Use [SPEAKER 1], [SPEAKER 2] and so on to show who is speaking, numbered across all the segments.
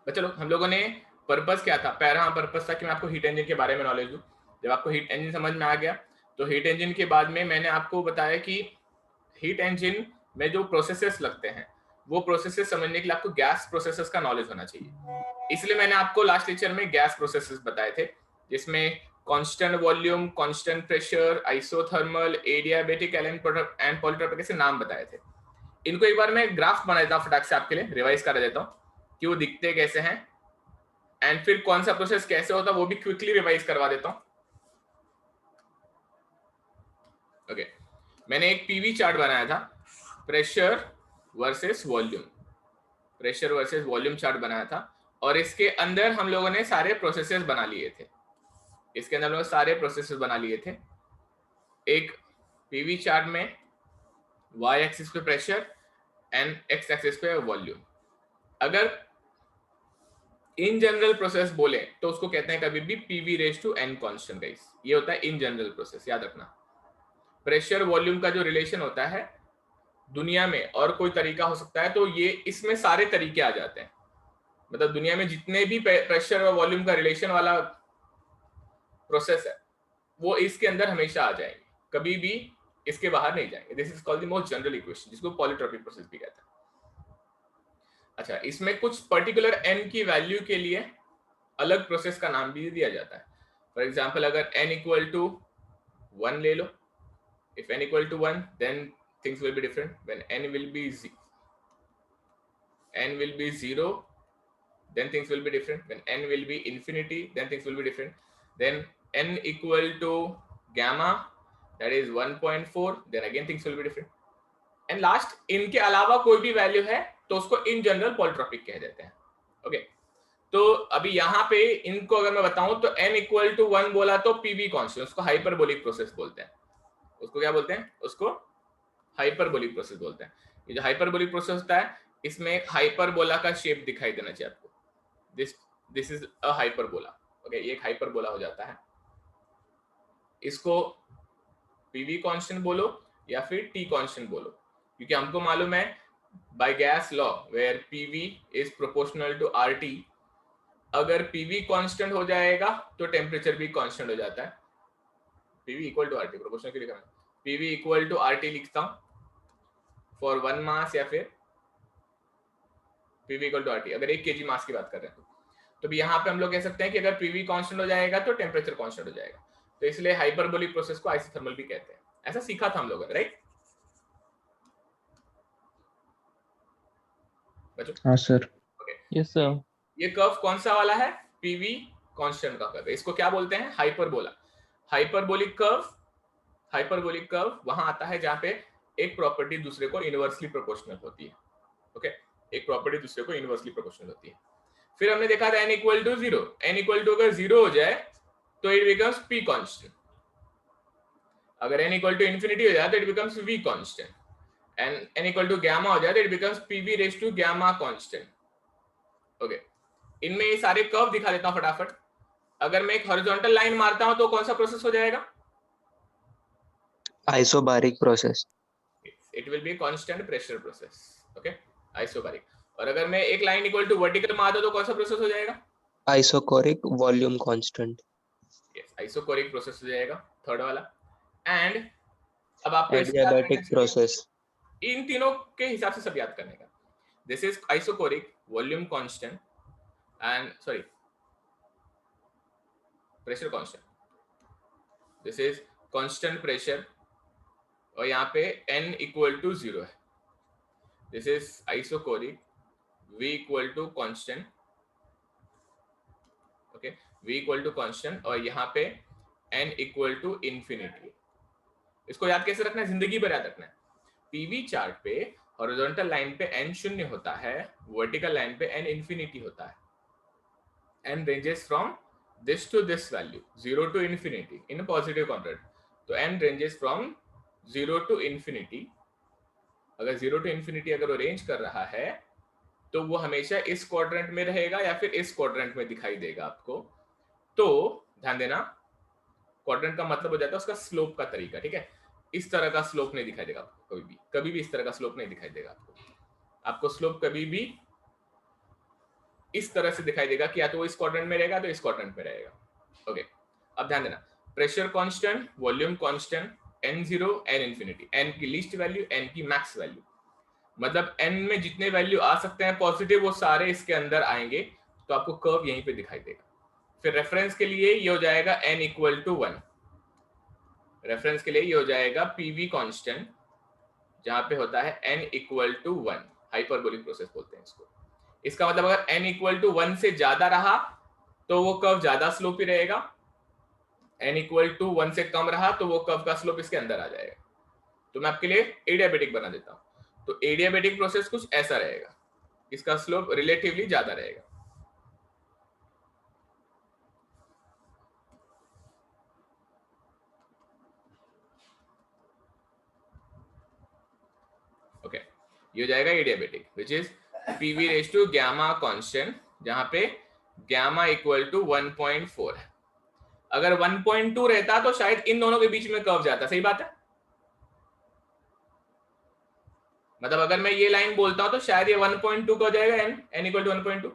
[SPEAKER 1] चलो हम लोगों ने पर्पस क्या था, पहला पर्पस था कि मैं आपको हीट इंजन के बारे में नॉलेज दूं। जब आपको हीट इंजन समझ में आ गया तो हीट इंजन के बाद में मैंने आपको बताया कि हीट इंजन में जो प्रोसेसेस लगते हैं वो प्रोसेसेस समझने के लिए आपको गैस प्रोसेसेस का नॉलेज होना चाहिए। इसलिए मैंने आपको लास्ट लेक्चर में गैस प्रोसेसेस बताए थे, जिसमें constant volume, constant pressure, isothermal, adiabatic and polytropic ऐसे नाम बताए थे। इनको एक बार मैं ग्राफ बना देता हूँ फटाक से आपके लिए, रिवाइज कर देता हूँ कि वो दिखते कैसे हैं, एंड फिर कौन सा प्रोसेस कैसे होता है वो भी क्विकली रिवाइज करवा देता हूँ। ओके, मैंने एक पीवी चार्ट बनाया था, pressure versus volume, pressure versus volume chart बनाया था, और इसके अंदर हम लोगों ने सारे प्रोसेसेस बना लिए थे। इसके अंदर हम लोग सारे प्रोसेसेस बना लिए थे। एक पीवी चार्ट में y एक्सिस पे प्रेशर एंड x एक्सिस पे वॉल्यूम। अगर इन जनरल प्रोसेस बोले तो उसको कहते हैं कभी भी PV raise to n constant guys, ये होता है इन जनरल प्रोसेस, याद रखना। प्रेशर वॉल्यूम का जो रिलेशन होता है दुनिया में और कोई तरीका हो सकता है, तो ये इसमें सारे तरीके आ जाते हैं। मतलब दुनिया में जितने भी प्रेशर और वॉल्यूम का रिलेशन वाला प्रोसेस है वो इसके अंदर हमेशा आ जाएंगे, कभी भी इसके बाहर नहीं जाएंगे। This is called the most general equation, जिसको पॉलीट्रोपिक प्रोसेस भी कहते हैं। अच्छा, इसमें कुछ पर्टिकुलर एन की वैल्यू के लिए अलग प्रोसेस का नाम भी दिया जाता है। फॉर एग्जाम्पल अगर n इक्वल टू 1 ले लो, if n equal to 1 then things will be different. When n will be 0 then things will be different. When n will be infinity then things will be different. Then n equal to gamma, that is 1.4, then again things will be different. And last, इनके अलावा कोई भी value है तो उसको in general polytropic कह देते हैं। ओके, तो अभी यहाँ पे इनको अगर मैं बताऊं तो n इक्वल टू 1 बोला तो पीवी कांस्टेंट, उसको हाइपरबोलिक प्रोसेस बोलते हैं। उसको क्या बोलते हैं? उसको हाइपरबोलिक प्रोसेस बोलते हैं। ये जो हाइपरबोलिक प्रोसेस होता है इसमें एक हाइपरबोला का शेप दिखाई देना चाहिए आपको। This is a hyperbola. Okay, ये एक हाइपरबोला हो जाता है। इसको पीवी कांस्टेंट बोलो या फिर टी कांस्टेंट बोलो, क्योंकि हमको मालूम है by gas law where PV is proportional to RT, अगर पीवी कांस्टेंट हो जाएगा तो टेम्परेचर भी कांस्टेंट हो जाता है। PV equal to RT, proportional क्यों लिखा है? पीवी इक्वल टू आरटी लिखता हूं फॉर 1 मास, या फिर पीवी इक्वल टू आरटी अगर 1 केजी मास की बात कर रहे हैं तो भी यहाँ पे हम लोग कह सकते हैं कि अगर पीवी कांस्टेंट हो जाएगा तो टेम्परेचर कांस्टेंट हो जाएगा। तो इसलिए हाइपरबोलिक प्रोसेस को आइसोथर्मल भी कहते हैं। ऐसा सीखा था हम लोगों ने, राइट बच्चों?
[SPEAKER 2] हाँ सर।
[SPEAKER 1] Okay,
[SPEAKER 3] yes sir.
[SPEAKER 1] ये कर्व कौन सा वाला है? पीवी कांस्टेंट का कर्व। इसको क्या बोलते हैं? Hyperbola. Hyperbolic curve, hyperbolic curve वहां आता है जहां पे एक प्रॉपर्टी दूसरे को इनवर्सली प्रोपोर्शनल होती है। ओके, एक प्रॉपर्टी दूसरे को इनवर्सली प्रोपोर्शनल होती है। फिर हमने देखा था n equal to 0, n equal to अगर 0 हो जाए तो इट बिकम्स p कांस्टेंट, अगर n इक्वल टू इंफिनिटी हो जाए तो it becomes v constant, and n equal to gamma हो जाए तो it becomes pv raise to gamma constant. Okay, इनमें ये सारे कर्व दिखा देता हूं फटाफट। अगर मैं एक हॉरिजॉन्टल लाइन मारता हूं तो कौन सा प्रोसेस हो जाएगा?
[SPEAKER 2] Isobaric process.
[SPEAKER 1] It will be constant pressure process. Okay, isobaric. और अगर मैं एक लाइन इक्वल टू वर्टिकल मारता हूं तो कौन सा प्रोसेस हो जाएगा?
[SPEAKER 2] Isochoric volume constant.
[SPEAKER 1] Yes, isochoric process हो जाएगा, थर्ड वाला। एंड अब आपको इससे याद करना
[SPEAKER 2] एडियाबैटिक
[SPEAKER 1] चाहिए
[SPEAKER 2] प्रोसेस।
[SPEAKER 1] इन तीनों के हिसाब से सब याद करने का। This is isochoric volume constant and sorry pressure constant, this is constant pressure, और यहाँ पे n इक्वल टू 0 है। This is isochoric, v equal to constant, okay, v equal to constant, और यहाँ पे n इक्वल टू इंफिनिटी। इसको याद कैसे रखना है? जिंदगी भर याद रखना है। पीवी चार्ट पे हॉरिजॉन्टल लाइन पे n शून्य होता है, वर्टिकल लाइन पे n इंफिनिटी होता है। n ranges from this to this value, 0 to infinity in a positive quadrant. तो n ranges from 0 to infinity। अगर 0 to infinity अगर वो रेंज कर रहा है तो वो हमेशा इस क्वाड्रेंट में रहेगा या फिर इस क्वाड्रेंट में दिखाई देगा आपको। तो ध्यान देना, क्वाड्रेंट का मतलब हो जाता है उसका स्लोप का तरीका, ठीक है? इस तरह का स्लोप नहीं दिखाई देगा आपको, कभी भी कभी भी इस तरह का स्लोप नहीं दिखाई देगा आपको। आपको स्लोप कभी भी इस तरह से दिखाई देगा कि या तो वो इस क्वाड्रेंट में रहेगा तो इस क्वाड्रेंट में रहेगा। ओके, अब ध्यान देना, pressure constant, volume constant, n0 n infinity, n की लीस्ट वैल्यू, n की मैक्स वैल्यू, मतलब n में जितने वैल्यू आ सकते हैं पॉजिटिव वो सारे इसके अंदर आएंगे, तो आपको कर्व यहीं पे दिखाई देगा। फिर रेफरेंस के लिए ये हो जाएगा n इक्वल टू 1, रेफरेंस के लिए ये हो जाएगा पीवी कांस्टेंट, जहां पे होता है n equal to 1, hyperbolic process बोलते हैं इसको। इसका मतलब अगर n इक्वल टू 1 से ज्यादा रहा तो वो कर्व ज्यादा स्लोप ही रहेगा, n इक्वल टू 1 से कम रहा तो वो कर्व का स्लोप इसके अंदर आ जाएगा। तो मैं आपके लिए एडियाबेटिक बना देता हूं। तो एडियाबेटिक प्रोसेस कुछ ऐसा रहेगा, इसका स्लोप रिलेटिवली ज्यादा रहेगा। ओके, ये हो जाएगा adiabatic, which is PV raise to gamma constant, जहां पे गामा इक्वल टू 1.4 है। अगर 1.2 रहता तो शायद इन दोनों के बीच में कर्व जाता, सही बात है। मतलब अगर मैं ये लाइन बोलता हूं तो शायद ये 1.2 का हो जाएगा, n इक्वल टू 1.2।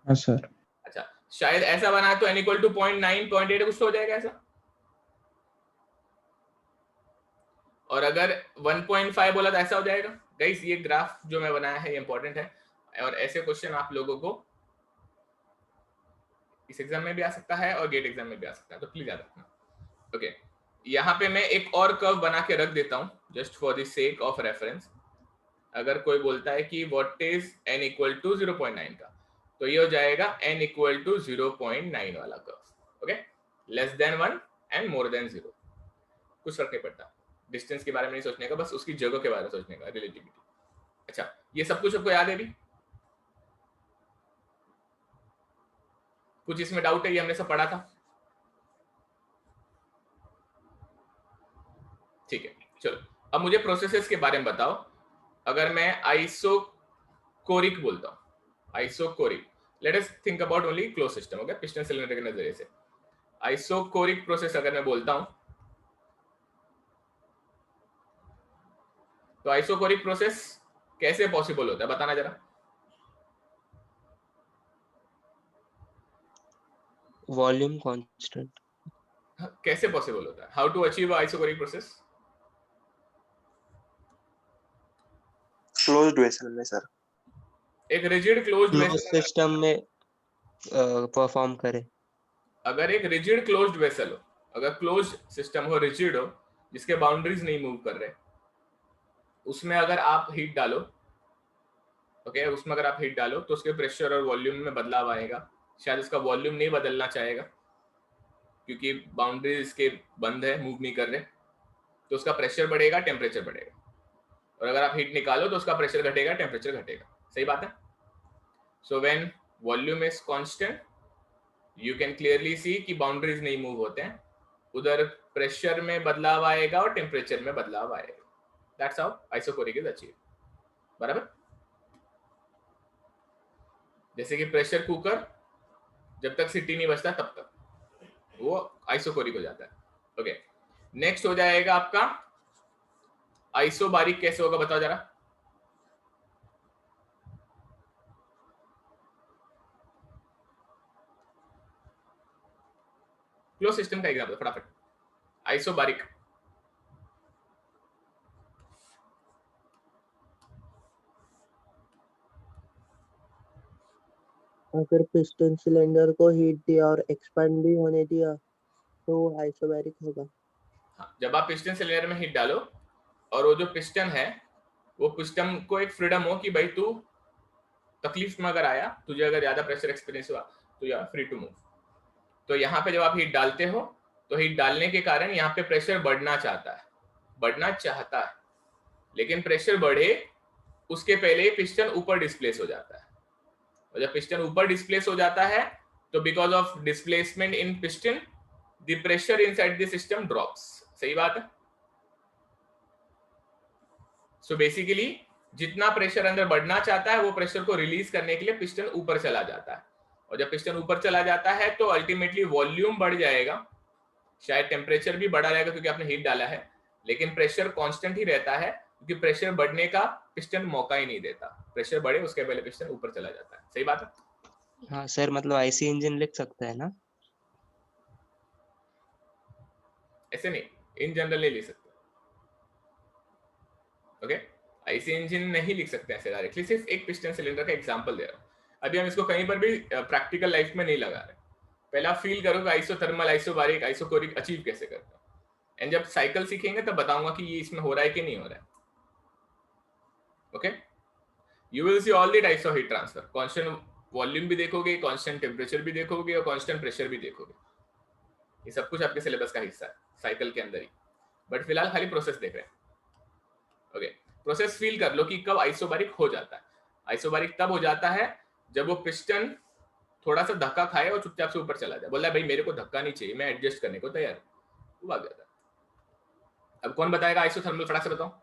[SPEAKER 3] हाँ सर।
[SPEAKER 1] अच्छा, शायद ऐसा बना तो n इक्वल टू 0.9 0.8 कुछ तो हो जाएगा ऐसा। और अगर 1.5 बोला तो ऐसा हो जाएगा। गाइस ये ग्राफ जो मैं बनाया है ये इंपॉर्टेंट है, और ऐसे क्वेश्चन आप लोगों को इस एग्जाम में भी आ सकता है और गेट एग्जाम में भी आ सकता है, तो प्लीज याद रखना। ओके, यहाँ पे मैं एक और कर्व बना के रख देता हूँ just for the sake of reference. अगर कोई बोलता है कि what is n equal to 0.9 का, तो ये हो जाएगा n इक्वल टू 0.9 वाला curve. Okay, less than 1 and more than 0, कुछ फर्क नहीं पड़ता, डिस्टेंस के बारे में नहीं सोचने का, बस उसकी जगह के बारे में सोचने का, रिलेटिविटी। अच्छा, ये सब कुछ आपको याद है भी? कुछ इसमें डाउट है? ये हमने सब पढ़ा था, ठीक है। चलो अब मुझे प्रोसेसेस के बारे में बताओ। अगर मैं आइसोकोरिक बोलता हूं, isochoric, let us think about only close system, okay, piston cylinder के नजरिए से आइसोकोरिक प्रोसेस अगर मैं बोलता हूं, तो आइसोकोरिक प्रोसेस कैसे पॉसिबल होता है बताना जरा।
[SPEAKER 2] Volume constant.
[SPEAKER 1] कैसे पॉसिबल होता है? How to achieve isochoric process?
[SPEAKER 4] Closed vessel में सर,
[SPEAKER 1] एक rigid closed
[SPEAKER 2] close
[SPEAKER 1] vessel,
[SPEAKER 2] system में परफॉर्म करे।
[SPEAKER 1] अगर एक रिजिड क्लोज्ड वेसल हो, अगर क्लोज सिस्टम हो, रिजिड हो, जिसके बाउंड्रीज नहीं मूव कर रहे, उसमें अगर आप हीट डालो, ओके, उसमें अगर आप हीट डालो तो उसके प्रेशर और वॉल्यूम में बदलाव आएगा। शायद उसका वॉल्यूम नहीं बदलना चाहेगा क्योंकि बाउंड्रीज इसके बंद है, मूव नहीं कर रहे, तो उसका प्रेशर बढ़ेगा, टेम्परेचर बढ़ेगा, और अगर आप हीट निकालो तो उसका प्रेशर घटेगा, टेम्परेचर घटेगा, सही बात है। So when volume is constant you can clearly see कि बाउंड्रीज नहीं मूव होते हैं, उधर प्रेशर में बदलाव आएगा और टेम्परेचर में बदलाव आएगा। That's how isochoric is achieved, बराबर। जैसे कि प्रेशर कुकर जब तक सीटी नहीं बचता तब तक वो आइसोकोरिक हो जाता है। ओके, नेक्स्ट हो जाएगा आपका आइसोबारिक। कैसे होगा बताओ जरा। क्लोज सिस्टम का एग्जांपल फटाफट, आइसोबारिक।
[SPEAKER 5] अगर पिस्टन सिलेंडर को हीट दिया और एक्सपेंड भी होने दिया तो वो आइसोबैरिक होगा।
[SPEAKER 1] हाँ, जब आप पिस्टन सिलेंडर में हीट डालो और वो जो पिस्टन है वो पिस्टन को एक फ्रीडम हो कि भाई तू तकलीफ में अगर आया, तुझे अगर ज्यादा प्रेशर एक्सपीरियंस हुआ तो you are free to move. तो यहाँ पे जब आप हीट डालते हो तो हीट डालने के कारण यहाँ पे प्रेशर बढ़ना चाहता है, बढ़ना चाहता है, लेकिन प्रेशर बढ़े उसके पहले पिस्टन ऊपर डिस्प्लेस हो जाता है, और जब पिस्टन ऊपर डिस्प्लेस हो जाता है तो because of displacement in piston the pressure inside the system drops, सही बात है। सो बेसिकली जितना प्रेशर अंदर बढ़ना चाहता है वो प्रेशर को रिलीज करने के लिए पिस्टन ऊपर चला जाता है, और जब पिस्टन ऊपर चला जाता है तो अल्टीमेटली वॉल्यूम बढ़ जाएगा, शायद टेम्परेचर भी बढ़ा रहेगा क्योंकि आपने हीट डाला है, लेकिन प्रेशर कांस्टेंट ही रहता है, क्योंकि प्रेशर बढ़ने का पिस्टन मौका ही नहीं देता, प्रेशर बढ़े उसके पहले पिस्टन ऊपर चला जाता है। सही बात है?
[SPEAKER 2] हाँ सर, मतलब आईसी इंजन लिख सकता है ना?
[SPEAKER 1] ऐसे नहीं, इन जनरल नहीं लिख सकते। ओके, आईसी इंजन नहीं लिख सकते ऐसे डायरेक्टली, सिर्फ एक पिस्टन सिलेंडर का एग्जांपल दे रहा हूं। अभी हम इसको कहीं पर भी प्रैक्टिकल लाइफ में नहीं लगा रहे। पहले आप फील करो कि आइसोथर्मल, आइसोबारिक, आइसोकोरिक अचीव कैसे करते हो, एंड जब साइकिल सीखेंगे तब बताऊंगा कि ये इसमें हो रहा है कि नहीं हो रहा है। Okay, you will see all the types of heat transfer, constant volume भी देखोगे, कांस्टेंट टेम्परेचर भी देखोगे और कांस्टेंट प्रेशर भी देखोगे। ये सब कुछ आपके सिलेबस का हिस्सा है साइकिल के अंदर ही, बट फिलहाल खाली प्रोसेस देख रहे हैं। ओके, प्रोसेस फील कर लो कि कब आइसोबारिक हो जाता है। आइसोबारिक तब हो जाता है जब वो पिस्टन थोड़ा सा धक्का खाए और चुपचाप से ऊपर चला जाए, बोला भाई मेरे को धक्का नहीं चाहिए, मैं एडजस्ट करने को तैयार हूं, वो भाग जाता है। अब कौन बताएगा आइसोथर्मल, फटाक से बताओ।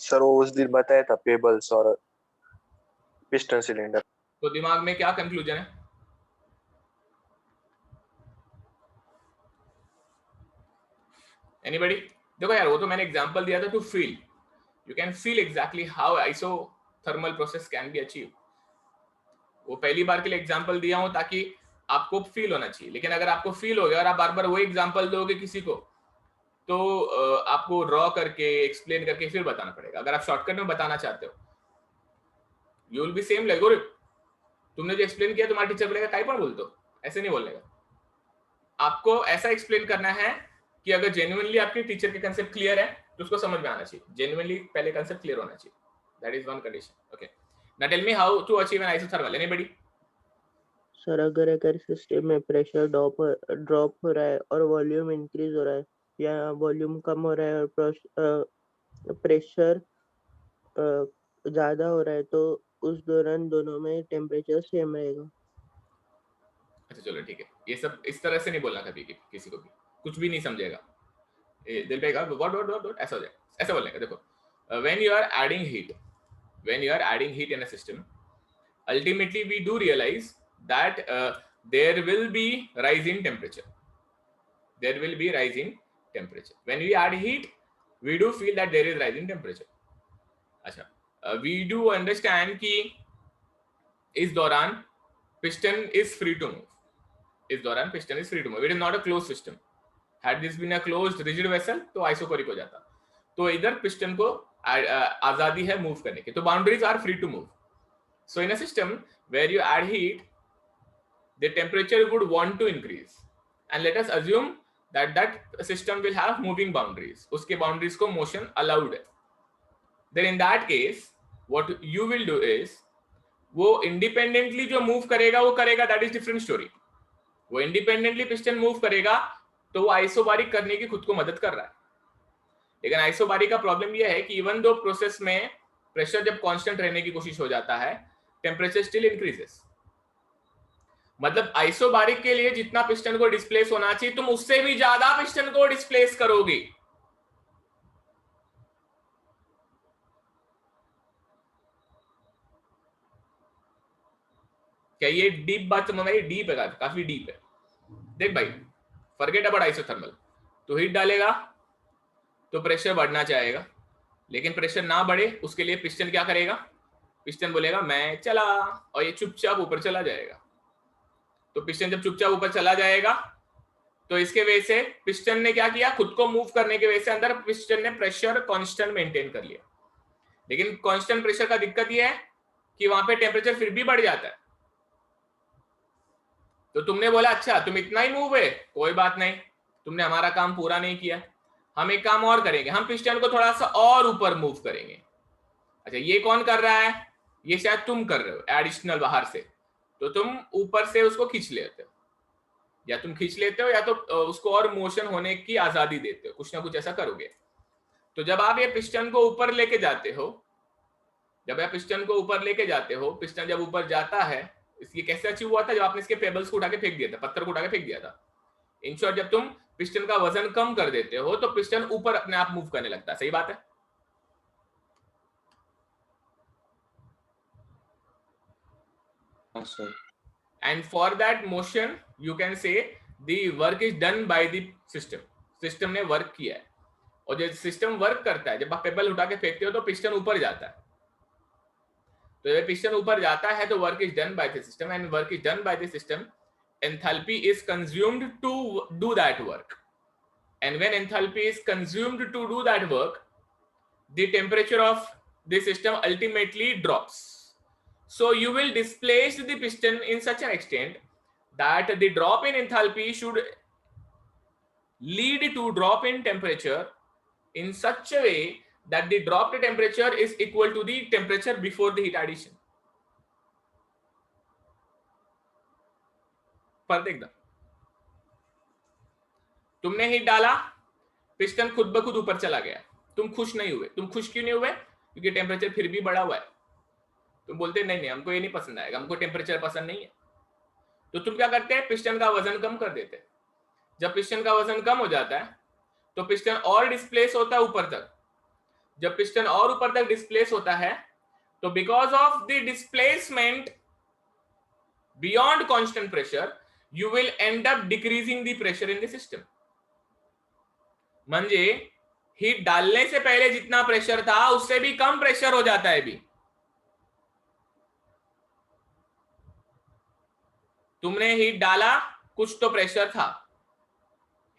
[SPEAKER 4] सर वो उस दिन बताया था पेबल्स और पिस्टन सिलेंडर।
[SPEAKER 1] तो दिमाग में क्या कंक्लूजन है? एनीबॉडी? देखो यार, वो तो मैंने एग्जांपल दिया था to feel, you can feel exactly how isothermal process can be achieve. वो पहली बार के लिए एग्जांपल दिया हूं ताकि आपको फील होना चाहिए, लेकिन अगर आपको फील हो गया और आप बार बार वही एग्जांपल दोगे किसी को, तो आपको ड्रॉ करके एक्सप्लेन करके फिर बताना पड़ेगा। अगर आप शॉर्टकट में बताना चाहते हो, you will be same like, तुमने जो एक्सप्लेन किया तुम्हारा टीचर बोलेगा काई पर बोलते हो, ऐसे नहीं बोलने का। आपको ऐसा एक्सप्लेन करना है कि अगर जेन्युइनली आपके टीचर के कंसेप्ट क्लियर है तो उसको समझ में आना चाहिए, जेन्युइनली पहले कंसेप्ट क्लियर होना चाहिए। That is one condition. Okay, now tell me how to achieve an isothermal, anybody?
[SPEAKER 5] Sir अगर एक सिस्टम में प्रेशर ड्रॉप हो रहा है और वॉल्यूम इंक्रीज हो रहा है, या वॉल्यूम कम हो रहा है और प्रेशर ज्यादा हो रहा है, तो उस दौरान दोनों में टेम्परेचर सेम रहेगा।
[SPEAKER 1] अच्छा चलो ठीक है, ये सब इस तरह से नहीं बोलना कभी किसी को भी, कुछ भी नहीं समझेगा, दिल पे का व्हाट व्हाट व्हाट ऐसा हो जाए, ऐसा बोलने का। देखो, when you are adding heat, when you are adding heat in a system, ultimately we do realize that there will be rise in temperature, there will be rise in temperature when we add heat, we do feel that there is rise in temperature. अच्छा, we do understand कि इस दौरान piston is free to move, इस दौरान piston is free to move, it is not a closed system. had this been a closed rigid vessel तो isochoric हो जाता, तो इधर पिस्टन को आजादी है मूव करने की, तो boundaries are free to move. So in a system where you add heat, the temperature would want to increase, and let us assume that that system will have moving boundaries, उसके boundaries को motion allowed है। Then in that case what you will do is, वो independently जो move करेगा वो करेगा, that is different story. वो independently piston move करेगा तो वो आइसोबारिक करने की खुद को मदद कर रहा है। लेकिन आइसोबारिक का प्रॉब्लम यह है कि इवन दो प्रोसेस में प्रेशर जब कांस्टेंट रहने की कोशिश हो जाता है, टेम्परेचर स्टिल इंक्रीजेस। मतलब आइसोबारिक के लिए जितना पिस्टन को डिस्प्लेस होना चाहिए, तुम उससे भी ज्यादा पिस्टन को डिस्प्लेस करोगे। क्या ये डीप बात समझ में आई? डीप है, काफी डीप है। देख भाई, फॉरगेट अबाउट आइसोथर्मल, तो हीट डालेगा तो प्रेशर बढ़ना चाहेगा, लेकिन प्रेशर ना बढ़े उसके लिए पिस्टन क्या करेगा? पिस्टन बोलेगा मैं चला, और ये चुपचाप ऊपर चला जाएगा। तो पिस्टन जब चुपचाप ऊपर चला जाएगा तो इसके वजह से पिस्टन ने क्या किया, खुद को मूव करने के वजह से अंदर पिस्टन ने प्रेशर कांस्टेंट मेंटेन कर लिया। लेकिन कांस्टेंट प्रेशर का दिक्कत यह है कि वहां पे टेम्परेचर फिर भी बढ़ जाता है। तो तुमने बोला अच्छा तुम इतना ही मूव है, कोई बात नहीं, तुमने हमारा काम पूरा नहीं किया, हम एक काम और करेंगे, हम पिस्टन को थोड़ा सा और ऊपर मूव करेंगे। अच्छा, ये कौन कर रहा है? ये शायद तुम कर रहे हो एडिशनल बाहर से, तो तुम ऊपर से उसको खींच लेते हो, या तुम खींच लेते हो या तो उसको और मोशन होने की आजादी देते हो, कुछ ना कुछ ऐसा करोगे। तो जब आप ये पिस्टन को ऊपर लेके जाते हो, जब आप पिस्टन को ऊपर लेके जाते हो, पिस्टन जब ऊपर जाता है, इसकी कैसे अचीव हुआ था? जब आपने इसके पेबल्स को उठा के फेंक दिया था, पत्थर को उठा के फेंक दिया था। इन शॉर्ट, जब तुम पिस्टन का वजन कम कर देते हो तो पिस्टन ऊपर अपने आप मूव करने लगता है। सही बात है?
[SPEAKER 2] हाँ sir.
[SPEAKER 1] And for that motion you can say the work is done by the system, system ने वर्क किया है। और जब सिस्टम वर्क करता है, जब आप पेबल उठा के फेंकते हो तो पिस्टन ऊपर जाता है, तो जब पिस्टन ऊपर जाता है तो work is done by the system, and work is done by the system, enthalpy is consumed to do that work, and when enthalpy is consumed to do that work, the temperature of the system ultimately drops. So you will displace the piston in such an extent that the drop in enthalpy should lead to drop in temperature in such a way that the dropped temperature is equal to the temperature before the heat addition. पर देख, तुमने heat डाला, piston खुद ब खुद ऊपर चला गया, तुम खुश नहीं हुए। तुम खुश क्यों नहीं हुए? क्योंकि टेम्परेचर फिर भी बढ़ा हुआ है। तुम बोलते नहीं नहीं हमको ये नहीं पसंद आएगा, हमको टेम्परेचर पसंद नहीं है। तो तुम क्या करते हैं? पिस्टन का वजन कम कर देते हैं। जब पिस्टन का वजन कम हो जाता है तो पिस्टन और डिस्प्लेस होता है ऊपर तक। जब पिस्टन और ऊपर तक डिस्प्लेस होता है तो because of the displacement beyond constant pressure you will end up decreasing the pressure in the system. म्हणजे हीट डालने से पहले जितना प्रेशर था उससे भी कम प्रेशर हो जाता है अभी। तुमने हीट डाला, कुछ तो प्रेशर था,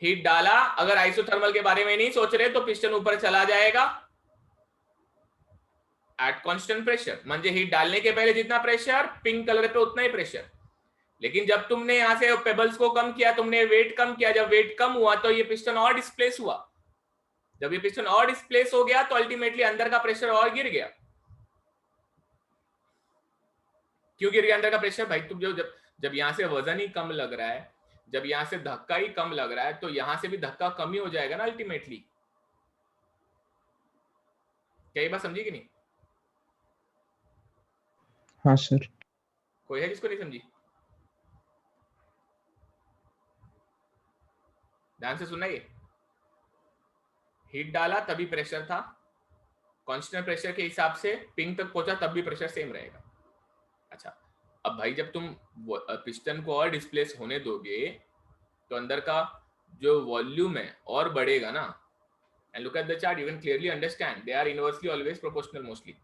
[SPEAKER 1] हीट डाला, अगर आइसोथर्मल के बारे में नहीं सोच रहे तो पिस्टन ऊपर चला जाएगा एट कांस्टेंट प्रेशर। म्हणजे हीट डालने के पहले जितना प्रेशर, पिंक कलर पे उतना ही प्रेशर। लेकिन जब तुमने यहां से पेबल्स को कम किया, तुमने वेट कम किया, जब वेट कम हुआ तो ये पिस्टन और डिस्प्लेस हुआ। जब ये पिस्टन और डिस्प्लेस हो गया तो अल्टीमेटली अंदर का प्रेशर और गिर गया। क्यों गिर गया अंदर का प्रेशर? भाई तुम जब यहां से वजन ही कम लग रहा है, जब यहां से धक्का ही कम लग रहा है तो यहां से भी धक्का कम ही हो जाएगा ना अल्टीमेटली। क्या ये बात समझी कि नहीं?
[SPEAKER 3] हाँ सर।
[SPEAKER 1] कोई है जिसको नहीं समझी? ध्यान से सुना। ये हीट डाला तभी प्रेशर था, कांस्टेंट प्रेशर के हिसाब से पिंक तक पहुंचा तब भी प्रेशर सेम रहेगा। अच्छा, अब भाई जब तुम पिस्टन को और डिस्प्लेस होने दोगे तो अंदर का जो वॉल्यूम है और बढ़ेगा ना। And look at the chart, you can clearly understand they are inversely always proportional mostly.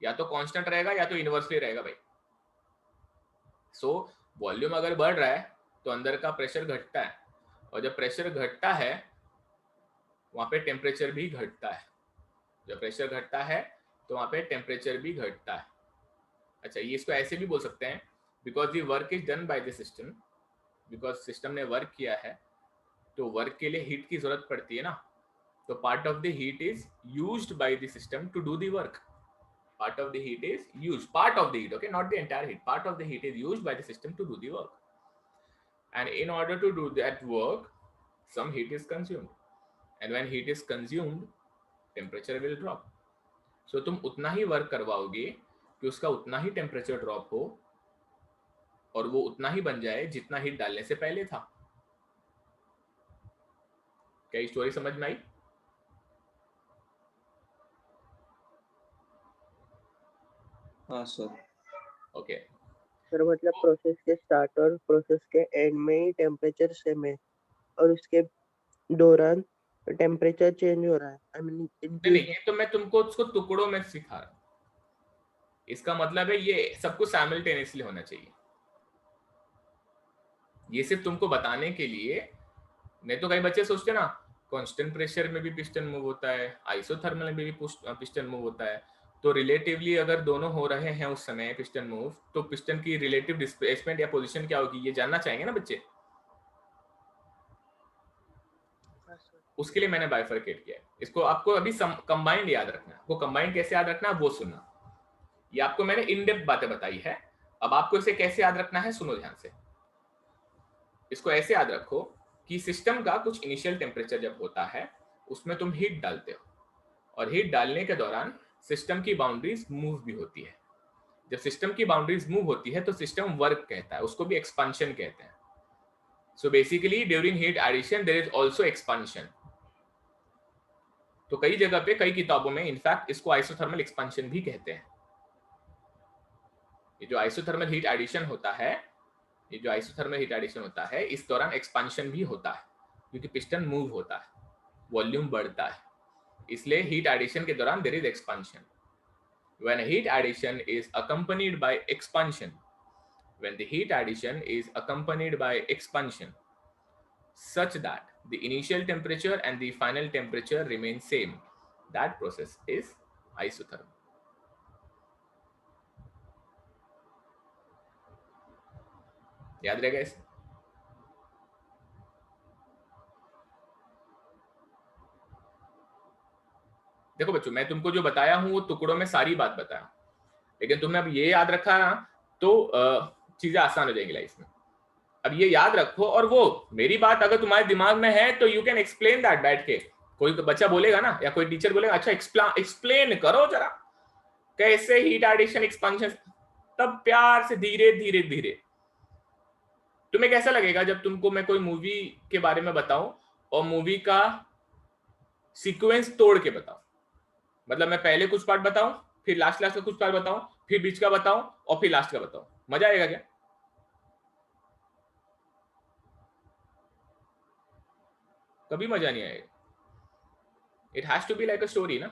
[SPEAKER 1] या तो कांस्टेंट रहेगा या तो इनवर्सली रहेगा भाई। सो वॉल्यूम अगर बढ़ रहा है तो अंदर का प्रेशर घटता है, और जब प्रेशर घटता है वहां पे टेम्परेचर भी घटता है। जब प्रेशर घटता है तो वहां पे टेम्परेचर भी घटता है। अच्छा, ये इसको ऐसे भी बोल सकते हैं, because the work is done by the system, because system ने वर्क किया है तो वर्क के लिए हीट की जरूरत पड़ती है ना। तो part of the heat is used by the system to do the work. Part of the heat is used, part of the heat, okay, not the entire heat, part of the heat is used by the system to do the work, and in order to do that work some heat is consumed, and when heat is consumed temperature will drop. So तुम उतना ही work करवाओगे कि उसका उतना ही temperature drop हो और वो उतना ही बन जाए जितना हीट डालने से पहले था। क्या ये स्टोरी समझ में आई?
[SPEAKER 2] हाँ सर।
[SPEAKER 1] ओके
[SPEAKER 5] सर मतलब प्रोसेस के स्टार्ट और प्रोसेस के एंड में ही टेम्परेचर सेम है और उसके दौरान टेम्परेचर चेंज हो रहा है। आई मीन
[SPEAKER 1] नहीं, ये तो मैं तुमको उसको टुकड़ों में सिखा रहा हूँ। इसका मतलब है ये सब कुछ साइमल्टेनियसली होना चाहिए। ये सिर्फ तुमको बताने के लिए, नहीं तो कई बच्चे सोचते ना कांस्टेंट प्रेशर में भी पिस्टन मूव होता है, आइसोथर्मल में भी पिस्टन मूव होता है, तो रिलेटिवली अगर दोनों हो रहे हैं उस समय पिस्टन मूव, तो पिस्टन की रिलेटिव डिस्प्लेसमेंट या पोजीशन क्या होगी ये जानना चाहेंगे ना बच्चे। उसके लिए मैंने बाइफरकेट किया है। इसको आपको अभी कंबाइंड याद रखना है। आपको कंबाइंड कैसे याद रखना है वो सुनना। ये आपको मैंने इन डेप्थ बातें बताई है, अब आपको इसे कैसे याद रखना है सुनो ध्यान से। इसको ऐसे याद रखो कि सिस्टम का कुछ इनिशियल टेम्परेचर जब होता है उसमें तुम हीट डालते हो, और हीट डालने के दौरान सिस्टम की बाउंड्रीज मूव भी होती है। जब सिस्टम की बाउंड्रीज मूव होती है तो सिस्टम वर्क कहता है, उसको भी एक्सपांशन कहते हैं। So basically during heat addition there is also expansion. तो कई जगह पे कई किताबों में इनफैक्ट इसको आइसोथर्मल एक्सपांशन भी कहते हैं। ये जो आइसोथर्मल हीट एडिशन होता है, ये जो आइसोथर्मल हीट एडिशन होता है इस दौरान एक्सपांशन भी होता है, क्योंकि पिस्टन मूव होता है, वॉल्यूम बढ़ता है। इसलिए हीट एडिशन के दौरान there is expansion. When heat addition is accompanied by expansion, when the heat addition is accompanied by expansion, such that the initial temperature and the final temperature remain same, that process is isothermal. याद रहेगा इसे. देखो बच्चों, मैं तुमको जो बताया हूं वो टुकड़ों में सारी बात बताया, लेकिन तुमने अब ये याद रखा ना तो चीजें आसान हो जाएंगी लाइफ में. अब ये याद रखो, और वो मेरी बात अगर तुम्हारे दिमाग में है तो यू कैन एक्सप्लेन दैट बैठ के. कोई बच्चा बोलेगा ना या कोई टीचर बोलेगा अच्छा एक्सप्लेन करो जरा कैसे हीट एडिशन एक्सपेंशन, तब प्यार से धीरे धीरे धीरे. तुम्हें कैसा लगेगा जब तुमको मैं कोई मूवी के बारे में बताऊं और मूवी का सीक्वेंस तोड़ के बताऊं. मतलब मैं पहले कुछ पार्ट बताऊं, फिर लास्ट का कुछ पार्ट बताऊं, फिर बीच का बताऊं और फिर लास्ट का बताऊं. मजा आएगा क्या? कभी मजा नहीं आएगा. It has to be like a story ना.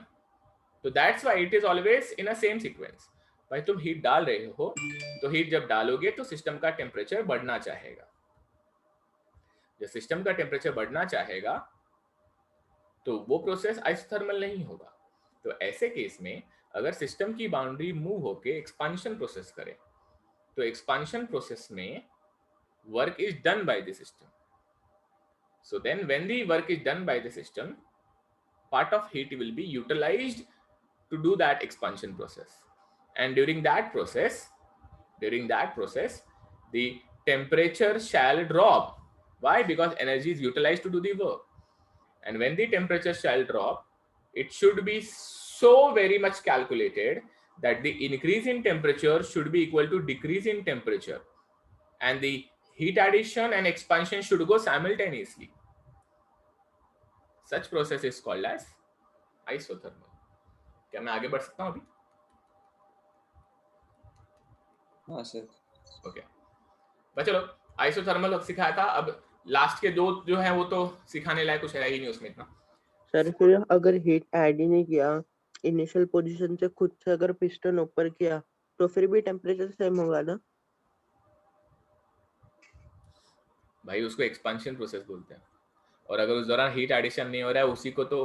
[SPEAKER 1] तो that's why it is always in a same sequence. भाई तुम हीट डाल रहे हो तो हीट जब डालोगे तो सिस्टम का टेम्परेचर बढ़ना चाहेगा. जब सिस्टम का टेम्परेचर बढ़ना चाहेगा तो वो प्रोसेस आइसोथर्मल नहीं होगा. तो ऐसे केस में अगर सिस्टम की बाउंड्री मूव होके एक्सपांशन प्रोसेस करे तो एक्सपांशन प्रोसेस में work is done by the system. So then when the work is done by the system, part of heat will be utilized to do that expansion process. And during that process, the temperature shall drop. Why? Because energy is utilized to do the work. And when the temperature shall drop, it should be so very much calculated that the increase in temperature should be equal to decrease in temperature. And the heat addition and expansion should go simultaneously. Such process is called as isothermal. क्या मैं आगे बढ़ सकता हूँ अभी?
[SPEAKER 2] हाँ sir.
[SPEAKER 1] Okay. बस चलो, आइसोथर्मल सिखाया था. अब लास्ट के दो जो है वो तो सिखाने लायक कुछ है ही नहीं उसमें इतना.
[SPEAKER 5] सर फिर अगर हीट ऐड ही नहीं किया, इनिशियल पोजीशन से खुद से अगर पिस्टन ऊपर किया तो फिर भी टेम्परेचर सेम होगा ना?
[SPEAKER 1] भाई उसको एक्सपेंशन प्रोसेस बोलते हैं. और अगर उस दौरान हीट एडिशन नहीं हो रहा है उसी को तो